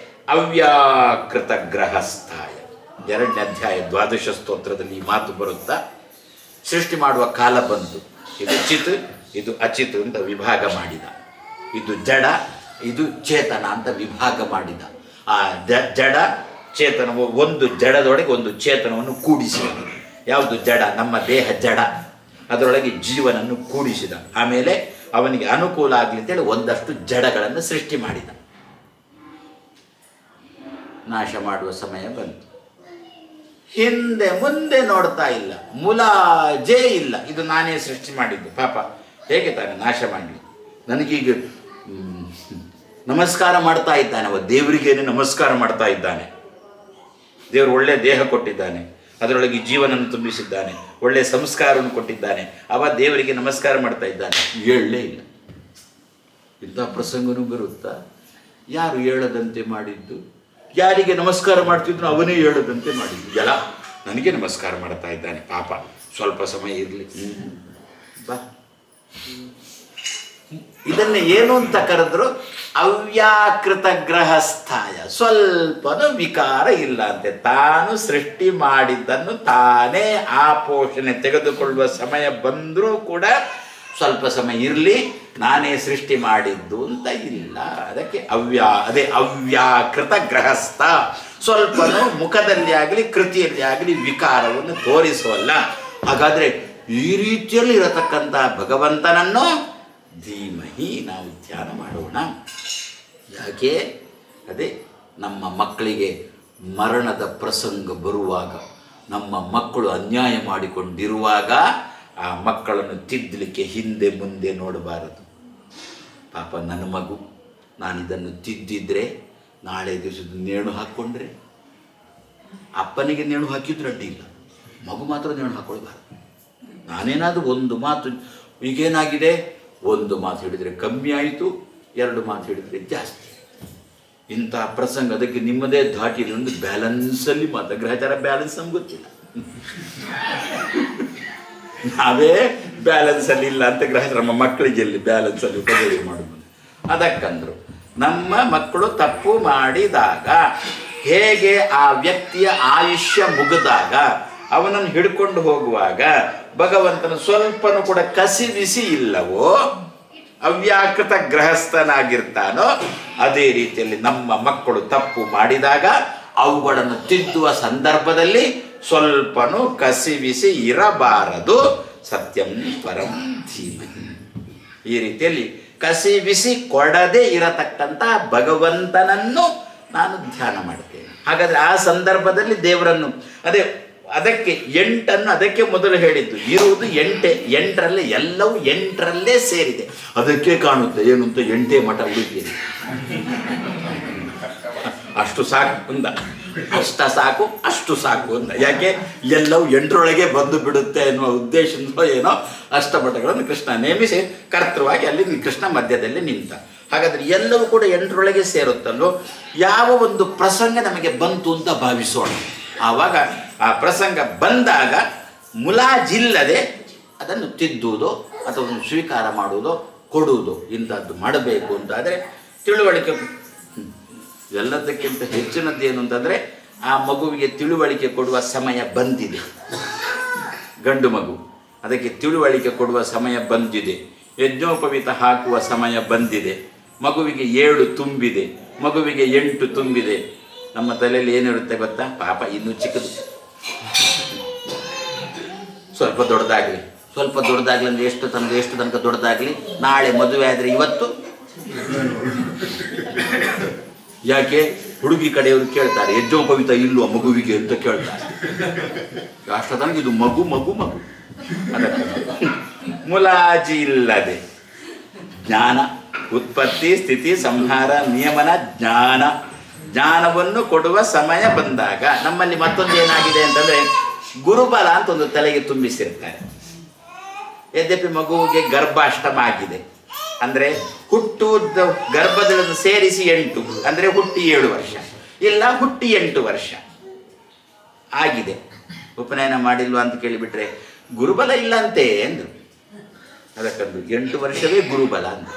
ಅವ್ಯಾಕೃತ ಗ್ರಹಸ್ಥಾಯ. 2ನೇ ಅಧ್ಯಾಯ ದ್ವಾದಶ ಸ್ತೋತ್ರದಲ್ಲಿ ಈ ಮಾತು ಬರುತ್ತಾ, ಸೃಷ್ಟಿ ಮಾಡುವ ಕಾಲ ಬಂತು. ಇದು ಚಿತ್, ಇದು ಅಚಿತ್ ಅಂತ ವಿಭಾಗ ಮಾಡಿದ. ಇದು ಜಡ, ಇದು ಚೇತನ ಅಂತ ವಿಭಾಗ ಮಾಡಿದ. ಆ ಜಡ ಚೇತನವು ಒಂದು ಜಡದೊಳಗೆ ಒಂದು ಚೇತನವನ್ನು ಕೂಡಿಸಿದ. ಯಾವುದು ಜಡ? ನಮ್ಮ ದೇಹ ಜಡ. ಅದರೊಳಗೆ ಜೀವನನ್ನು ಕೂಡಿಸಿದ. ಆಮೇಲೆ ಅವನಿಗೆ ಅನುಕೂಲ ಆಗಲಿ ಅಂತೇಳಿ ಒಂದಷ್ಟು ಜಡಗಳನ್ನು ಸೃಷ್ಟಿ ಮಾಡಿದ. ನಾಶ ಮಾಡುವ ಸಮಯ ಬಂತು. ಹಿಂದೆ ಮುಂದೆ ನೋಡ್ತಾ ಇಲ್ಲ, ಮುಲಾಜೇ ಇಲ್ಲ. ಇದು ನಾನೇ ಸೃಷ್ಟಿ ಮಾಡಿದ್ದು, ಪಾಪ ಹೇಗೆ ತಾನೆ ನಾಶ ಮಾಡಲಿ. ನನಗೀಗ ನಮಸ್ಕಾರ ಮಾಡ್ತಾ ಇದ್ದಾನೆ. ಅವ ದೇವರಿಗೇನೆ ನಮಸ್ಕಾರ ಮಾಡ್ತಾ ಇದ್ದಾನೆ. ದೇವರು ಒಳ್ಳೆ ದೇಹ ಕೊಟ್ಟಿದ್ದಾನೆ, ಅದರೊಳಗೆ ಜೀವನನ್ನು ತುಂಬಿಸಿದ್ದಾನೆ, ಒಳ್ಳೆ ಸಂಸ್ಕಾರವನ್ನು ಕೊಟ್ಟಿದ್ದಾನೆ. ಅವ ದೇವರಿಗೆ ನಮಸ್ಕಾರ ಮಾಡ್ತಾ ಇದ್ದಾನೆ. ಹೇಳಲೇ ಇಲ್ಲ. ಇಂಥ ಪ್ರಸಂಗನೂ ಬರುತ್ತಾ? ಯಾರು ಹೇಳದಂತೆ ಮಾಡಿದ್ದು? ಯಾರಿಗೆ ನಮಸ್ಕಾರ ಮಾಡ್ತಿದ್ರು ಅವನೇ ಹೇಳದಂತೆ ಮಾಡಿದ್ದು. ಎಲ್ಲ ನನಗೆ ನಮಸ್ಕಾರ ಮಾಡ್ತಾ ಇದ್ದಾನೆ, ಪಾಪ ಸ್ವಲ್ಪ ಸಮಯ ಇರಲಿ ಬಾ. ಇದನ್ನೇ ಏನು ಅಂತ ಕರೆದ್ರು? ಅವ್ಯಾಕೃತ ಗ್ರಹಸ್ಥಾಯ. ಸ್ವಲ್ಪನೂ ವಿಕಾರ ಇಲ್ಲ ಅಂತೆ. ತಾನು ಸೃಷ್ಟಿ ಮಾಡಿದ್ದನ್ನು ತಾನೇ ಆ ಪೋಷಣೆ ತೆಗೆದುಕೊಳ್ಳುವ ಸಮಯ ಬಂದರೂ ಕೂಡ ಸ್ವಲ್ಪ ಸಮಯ ಇರಲಿ, ನಾನೇ ಸೃಷ್ಟಿ ಮಾಡಿದ್ದು ಅಂತ ಇಲ್ಲ. ಅದಕ್ಕೆ ಅದೇ ಅವ್ಯಾಕೃತ ಗ್ರಹಸ್ಥ. ಸ್ವಲ್ಪನೂ ಮುಖದಲ್ಲಿ ಆಗಲಿ ಕೃತಿಯಲ್ಲಿ ಆಗಲಿ ವಿಕಾರವನ್ನು ತೋರಿಸೋಲ್ಲ. ಹಾಗಾದರೆ ಈ ರೀತಿಯಲ್ಲಿ ಇರತಕ್ಕಂಥ ಭಗವಂತನನ್ನು ಧೀಮಹಿ ನಾವು ಧ್ಯಾನ ಮಾಡೋಣ. ಯಾಕೆ? ಅದೇ ನಮ್ಮ ಮಕ್ಕಳಿಗೆ ಮರಣದ ಪ್ರಸಂಗ ಬರುವಾಗ, ನಮ್ಮ ಮಕ್ಕಳು ಅನ್ಯಾಯ ಮಾಡಿಕೊಂಡಿರುವಾಗ ಆ ಮಕ್ಕಳನ್ನು ತಿದ್ದಲಿಕ್ಕೆ ಹಿಂದೆ ಮುಂದೆ ನೋಡಬಾರದು. ಪಾಪ ನನ್ನ ಮಗು, ನಾನಿದನ್ನು ತಿದ್ದಿದ್ರೆ ನಾಳೆ ದಿವಸದ ನೇಣು ಹಾಕ್ಕೊಂಡ್ರೆ, ಅಪ್ಪನಿಗೆ ನೇಣು ಹಾಕಿದ್ರು ಅಡ್ಡಿ ಇಲ್ಲ, ಮಗು ಮಾತ್ರ ನೇಣು ಹಾಕ್ಕೊಳ್ಬಾರ್ದು. ನಾನೇನಾದರೂ ಒಂದು ಮಾತು, ಈಗೇನಾಗಿದೆ, ಒಂದು ಮಾತು ಹೇಳಿದರೆ ಕಮ್ಮಿ ಆಯಿತು, 2 ಮಾತು ಹೇಳಿದರೆ ಜಾಸ್ತಿ. ಇಂಥ ಪ್ರಸಂಗ, ಅದಕ್ಕೆ ನಿಮ್ಮದೇ ಧಾಟಿ ಒಂದು ಬ್ಯಾಲೆನ್ಸಲ್ಲಿ ಮಾತು. ಗ್ರಹಚಾರ ಬ್ಯಾಲೆನ್ಸ್ ನಮ್ಗೆ ಗೊತ್ತಿಲ್ಲ, ನಾವೇ ಬ್ಯಾಲೆನ್ಸಲ್ಲಿ ಇಲ್ಲ ಅಂತ ಗ್ರಹಚಾರ ನಮ್ಮ ಮಕ್ಕಳಿಗೆ ಎಲ್ಲಿ ಬ್ಯಾಲೆನ್ಸಲ್ಲಿ ಉಪಯೋಗ ಮಾಡೋದು. ಅದಕ್ಕಂದ್ರು ನಮ್ಮ ಮಕ್ಕಳು ತಪ್ಪು ಮಾಡಿದಾಗ ಹೇಗೆ ಆ ವ್ಯಕ್ತಿಯ ಆಯುಷ್ಯ ಮುಗಿದಾಗ ಅವನನ್ನು ಹಿಡ್ಕೊಂಡು ಹೋಗುವಾಗ ಭಗವಂತನ ಸ್ವಲ್ಪನೂ ಕೂಡ ಕಸಿ ಬಿಸಿ ಇಲ್ಲವೋ, ಅವ್ಯಾಕೃತ ಗೃಹಸ್ಥನಾಗಿರ್ತಾನೋ, ಅದೇ ರೀತಿಯಲ್ಲಿ ನಮ್ಮ ಮಕ್ಕಳು ತಪ್ಪು ಮಾಡಿದಾಗ ಅವುಗಳನ್ನು ತಿದ್ದುವ ಸಂದರ್ಭದಲ್ಲಿ ಸ್ವಲ್ಪನೂ ಕಸಿವಿಸಿ ಇರಬಾರದು. ಸತ್ಯಂ ಪರಂ ಧೀಮಹಿ. ಈ ರೀತಿಯಲ್ಲಿ ಕಸಿ ಬಿಸಿ ಕೊಡದೆ ಇರತಕ್ಕಂಥ ಭಗವಂತನನ್ನು ನಾನು ಧ್ಯಾನ ಮಾಡ್ತೇನೆ. ಹಾಗಾದರೆ ಆ ಸಂದರ್ಭದಲ್ಲಿ ದೇವರನ್ನು ಅದಕ್ಕೆ 8 ಅದಕ್ಕೆ ಮೊದಲು ಹೇಳಿದ್ದು. ಇರುವುದು 8ರಲ್ಲಿ ಎಲ್ಲವೂ 8ರಲ್ಲೇ ಸೇರಿದೆ. ಅದಕ್ಕೆ ಕಾಣುತ್ತೆ ಏನು ಅಂತ 8 ಮಠ ಹುಡುಕಿದೆ. ಅಷ್ಟು ಸಾಕು ಅಂದ, ಅಷ್ಟು ಸಾಕು ಅಂದ. ಯಾಕೆ? ಎಲ್ಲವೂ 8ರೊಳಗೆ ಬಂದು ಬಿಡುತ್ತೆ ಎನ್ನುವ ಉದ್ದೇಶದಿಂದ ಏನೋ ಅಷ್ಟಮಠಗಳನ್ನು ಕೃಷ್ಣ ನೇಮಿಸಿ ಕರ್ತೃವಾಗಿ ಅಲ್ಲಿ ಕೃಷ್ಣ ಮಧ್ಯದಲ್ಲಿ ನಿಂತ. ಹಾಗಾದರೆ ಎಲ್ಲವೂ ಕೂಡ 8ರೊಳಗೆ ಸೇರುತ್ತಲ್ಲೋ. ಯಾವ ಒಂದು ಪ್ರಸಂಗ ನಮಗೆ ಬಂತು ಅಂತ ಭಾವಿಸೋಣ. ಆವಾಗ ಆ ಪ್ರಸಂಗ ಬಂದಾಗ ಮುಲಾಜಿಲ್ಲದೆ ಅದನ್ನು ತಿದ್ದುವುದೋ ಅಥವಾ ಸ್ವೀಕಾರ ಮಾಡುವುದೋ ಕೊಡುವುದೋ ಇಂಥದ್ದು ಮಾಡಬೇಕು ಅಂತಾದರೆ ತಿಳುವಳಿಕೆ ಎಲ್ಲದಕ್ಕಿಂತ ಹೆಚ್ಚಿನದ್ದೇನು ಅಂತಂದರೆ ಆ ಮಗುವಿಗೆ ತಿಳುವಳಿಕೆ ಕೊಡುವ ಸಮಯ ಬಂದಿದೆ. ಗಂಡು ಮಗು, ಅದಕ್ಕೆ ತಿಳುವಳಿಕೆ ಕೊಡುವ ಸಮಯ ಬಂದಿದೆ. ಯಜ್ಞೋಪವೀತ ಹಾಕುವ ಸಮಯ ಬಂದಿದೆ. ಮಗುವಿಗೆ 7 ತುಂಬಿದೆ, ಮಗುವಿಗೆ 8 ತುಂಬಿದೆ. ನಮ್ಮ ತಲೆಯಲ್ಲಿ ಏನಿರುತ್ತೆ ಗೊತ್ತಾ? ಪಾಪ ಇನ್ನೂ ಚಿಕ್ಕದು, ಸ್ವಲ್ಪ ದೊಡ್ಡದಾಗಲಿ, ಸ್ವಲ್ಪ ದೊಡ್ಡದಾಗಲಿ ಅಂದರೆ ಎಷ್ಟು ತನಕ ದೊಡ್ಡದಾಗಲಿ, ನಾಳೆ ಮದುವೆ ಆದರೆ ಇವತ್ತು. ಯಾಕೆ ಹುಡುಗಿ ಕಡೆಯವರು ಕೇಳ್ತಾರೆ, ಯಜ್ಞೋಪವೀತ ಇಲ್ವ ಮಗುವಿಗೆ ಅಂತ ಕೇಳ್ತಾರೆ. ಅಷ್ಟ ತನಕ ಇದು ಮಗು ಮಗು ಮಗು. ಅದಕ್ಕೆ ಮುಲಾಜಿ ಇಲ್ಲದೆ ಜ್ಞಾನ, ಉತ್ಪತ್ತಿ ಸ್ಥಿತಿ ಸಂಹಾರ ನಿಯಮನ ಜ್ಞಾನವನ್ನು ಕೊಡುವ ಸಮಯ ಬಂದಾಗ ನಮ್ಮಲ್ಲಿ ಮತ್ತೊಂದು ಏನಾಗಿದೆ ಅಂತಂದರೆ ಗುರುಬಲ ಅಂತ ಒಂದು ತಲೆಗೆ ತುಂಬಿಸಿರ್ತಾರೆ. ಯದ್ಯಪಿ ಮಗುವಿಗೆ ಗರ್ಭಾಷ್ಟಮ ಆಗಿದೆ ಅಂದರೆ ಗರ್ಭದಲ್ಲಿ ಸೇರಿಸಿ 8 ಅಂದರೆ ಹುಟ್ಟಿ 7 ವರ್ಷ ಇಲ್ಲ ಹುಟ್ಟಿ 8 ವರ್ಷ ಆಗಿದೆ. ಉಪನಯನ ಮಾಡಿಲ್ವ ಅಂತ ಕೇಳಿಬಿಟ್ರೆ ಗುರುಬಲ ಇಲ್ಲ ಅಂತೆ ಅಂದರು. ಅದಕ್ಕಂದು 8 ವರ್ಷವೇ ಗುರುಬಲ ಅಂತ.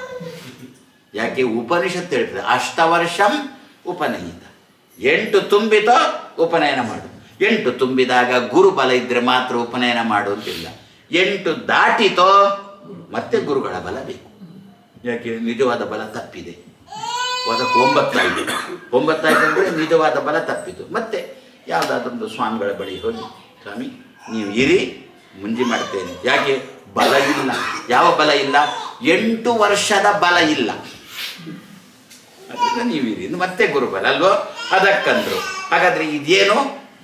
ಯಾಕೆ ಉಪನಿಷತ್ತು ಹೇಳ್ತದೆ ಅಷ್ಟವರ್ಷಂ ಉಪನಯಿತ, 8 ತುಂಬಿತೋ ಉಪನಯನ ಮಾಡು. 8 ತುಂಬಿದಾಗ ಗುರುಬಲ ಇದ್ದರೆ ಮಾತ್ರ ಉಪನಯನ ಮಾಡು ಅಂತಿಲ್ಲ. 8 ದಾಟಿತೋ ಮತ್ತೆ ಗುರುಗಳ ಬಲ ಬೇಕು. ಯಾಕೆ ನಿಜವಾದ ಬಲ ತಪ್ಪಿದೆ. ಅದಕ್ಕೆ 9 ಆಯಿತು ಅಂದರೆ ನಿಜವಾದ ಬಲ ತಪ್ಪಿತು. ಮತ್ತೆ ಯಾವುದಾದ್ರೊಂದು ಸ್ವಾಮಿಗಳ ಬಳಿ ಹೋಗಿ, ಸ್ವಾಮಿ ನೀವು ಇರಿ, ಮುಂಜಿ ಮಾಡ್ತೇನೆ. ಯಾಕೆ ಬಲ ಇಲ್ಲ? ಯಾವ ಬಲ ಇಲ್ಲ? 8 ವರ್ಷದ ಬಲ ಇಲ್ಲ. ಅದರಿಂದ ನೀವಿರಿ, ಮತ್ತೆ ಗುರುಬಲ ಅಲ್ವೋ? ಅದಕ್ಕಂದ್ರು. ಹಾಗಾದರೆ ಇದೇನು?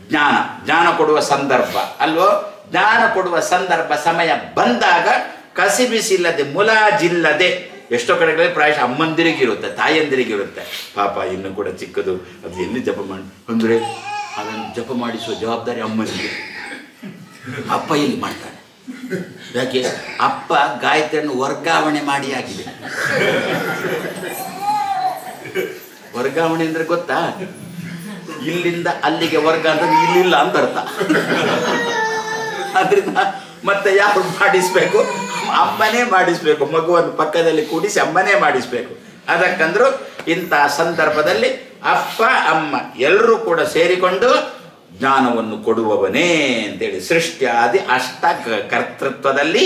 ಜ್ಞಾನ ಕೊಡುವ ಸಂದರ್ಭ ಅಲ್ವೋ? ಜ್ಞಾನ ಕೊಡುವ ಸಂದರ್ಭ ಸಮಯ ಬಂದಾಗ ಕಸಿಬಿಸಿಲ್ಲದೆ ಮುಲಾಜಿಲ್ಲದೆ, ಎಷ್ಟೋ ಕಡೆಗಳಲ್ಲಿ ಪ್ರಾಯಶಃ ಅಮ್ಮಂದಿರಿಗಿರುತ್ತೆ, ತಾಯಂದಿರಿಗಿರುತ್ತೆ. ಪಾಪ ಇನ್ನು ಕೂಡ ಚಿಕ್ಕದು, ಅದು ಎಲ್ಲಿ ಜಪ ಮಾಡಿ ಅಂದರೆ ಅದನ್ನು ಜಪ ಮಾಡಿಸುವ ಜವಾಬ್ದಾರಿ ಅಮ್ಮನಿಗೆ. ಅಪ್ಪ ಇಲ್ಲಿ ಮಾಡ್ತಾನೆ. ಯಾಕೆ? ಅಪ್ಪ ಗಾಯತ್ರಿಯನ್ನು ವರ್ಗಾವಣೆ ಮಾಡಿ ಆಗಿದೆ. ವರ್ಗಾವಣೆ ಅಂದರೆ ಗೊತ್ತಾ? ಇಲ್ಲಿಂದ ಅಲ್ಲಿಗೆ ವರ್ಗ ಅಂತಂದ್ರೆ ಇಲ್ಲಿಲ್ಲ ಅಂತ ಅರ್ಥ. ಅದರಿಂದ ಮತ್ತೆ ಯಾರು ಮಾಡಿಸ್ಬೇಕು? ಅಮ್ಮನೇ ಮಾಡಿಸ್ಬೇಕು. ಮಗುವನ್ನು ಪಕ್ಕದಲ್ಲಿ ಕೂಡಿಸಿ ಅಮ್ಮನೇ ಮಾಡಿಸ್ಬೇಕು. ಅದಕ್ಕಂದ್ರು ಇಂತಹ ಸಂದರ್ಭದಲ್ಲಿ ಅಪ್ಪ ಅಮ್ಮ ಎಲ್ಲರೂ ಕೂಡ ಸೇರಿಕೊಂಡು ಜ್ಞಾನವನ್ನು ಕೊಡುವವನೇ ಅಂತೇಳಿ ಸೃಷ್ಟಿಯಾದಿ ಅಷ್ಟ ಕರ್ತೃತ್ವದಲ್ಲಿ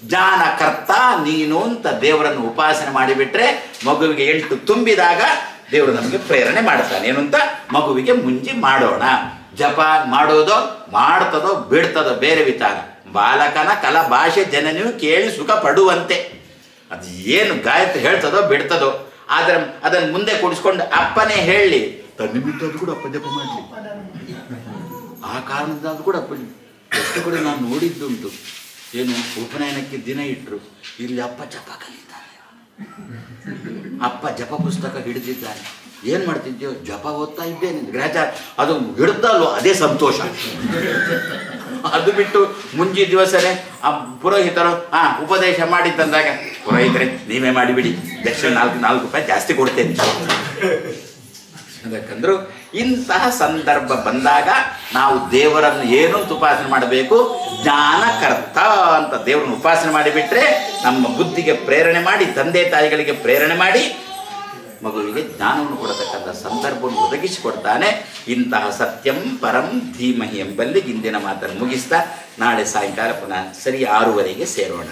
ಜ್ಞಾನಕರ್ತ ನೀನು ಅಂತ ದೇವರನ್ನು ಉಪಾಸನೆ ಮಾಡಿಬಿಟ್ರೆ ಮಗುವಿಗೆ 8 ತುಂಬಿದಾಗ ದೇವರು ನಮಗೆ ಪ್ರೇರಣೆ ಮಾಡ್ತಾನೆ. ಏನು ಅಂತ? ಮಗುವಿಗೆ ಮುಂಜಿ ಮಾಡೋಣ. ಜಪ ಮಾಡೋದೋ ಮಾಡ್ತದೋ ಬಿಡ್ತದೋ ಬೇರೆ ವಿಚಾರ. ಬಾಲಕನ ಕಲಾ ಭಾಷೆ ಜನನಿಯು ಕೇಳಿ ಸುಖ ಪಡುವಂತೆ. ಅದು ಏನು ಗಾಯತ್ರಿ ಹೇಳ್ತದೋ ಬಿಡ್ತದೋ, ಆದರೆ ಅದನ್ನು ಮುಂದೆ ಕೂಡಿಸ್ಕೊಂಡು ಅಪ್ಪನೇ ಹೇಳಿ ತನ್ನಿಮಿದ್ದಾದ್ರೂ ಕೂಡ ಅಪ್ಪ ಜಪ ಮಾಡಲಿ, ಆ ಕಾರಣದಾದ್ರೂ ಕೂಡ ಅಪ್ಪ. ಎಷ್ಟು ಕಡೆ ನಾನು ನೋಡಿದ್ದುಂಟು, ಏನು ಉಪನಯನಕ್ಕೆ ದಿನ ಇಟ್ಟರು, ಇಲ್ಲಿ ಅಪ್ಪ ಜಪ ಕಲಿತಾನೆ, ಅಪ್ಪ ಜಪ ಪುಸ್ತಕ ಹಿಡಿದಿದ್ದಾನೆ. ಏನು ಮಾಡ್ತಿದ್ಯೋ? ಜಪ ಓದ್ತಾ ಇದ್ದೇನೆ. ಗ್ರಾಚಾರ ಅದು ಹಿಡ್ದಲ್ವೋ ಅದೇ ಸಂತೋಷ. ಅದು ಬಿಟ್ಟು ಮುಂಜಿ ದಿವಸನೇ ಆ ಪುರೋಹಿತರು ಉಪದೇಶ ಮಾಡಿ ತಂದಾಗ, ಪುರೋಹಿತರೆ ನೀವೇ ಮಾಡಿಬಿಡಿ, ದಕ್ಷಿಣ 4 ರೂಪಾಯಿ ಜಾಸ್ತಿ ಕೊಡ್ತೇನೆ. ಅದಕ್ಕಂದ್ರು ಇಂತಹ ಸಂದರ್ಭ ಬಂದಾಗ ನಾವು ದೇವರನ್ನು ಏನು ಉಪಾಸನೆ ಮಾಡಬೇಕು? ಜ್ಞಾನಕರ್ತ ಅಂತ ದೇವರನ್ನು ಉಪಾಸನೆ ಮಾಡಿಬಿಟ್ರೆ ನಮ್ಮ ಬುದ್ಧಿಗೆ ಪ್ರೇರಣೆ ಮಾಡಿ, ತಂದೆ ತಾಯಿಗಳಿಗೆ ಪ್ರೇರಣೆ ಮಾಡಿ ಮಗುವಿಗೆ ಜ್ಞಾನವನ್ನು ಕೊಡತಕ್ಕಂಥ ಸಂದರ್ಭವನ್ನು ಒದಗಿಸಿಕೊಡ್ತಾನೆ. ಇಂತಹ ಸತ್ಯಂ ಪರಂ ಧೀಮಹಿ ಎಂಬಲ್ಲಿ ಇಂದಿನ ಮಾತನ್ನು ಮುಗಿಸ್ತಾ ನಾಳೆ ಸಾಯಂಕಾಲ ಪುನಃ ಸರಿ 6 ಗಂಟೆಗೆ ಸೇರೋಣ.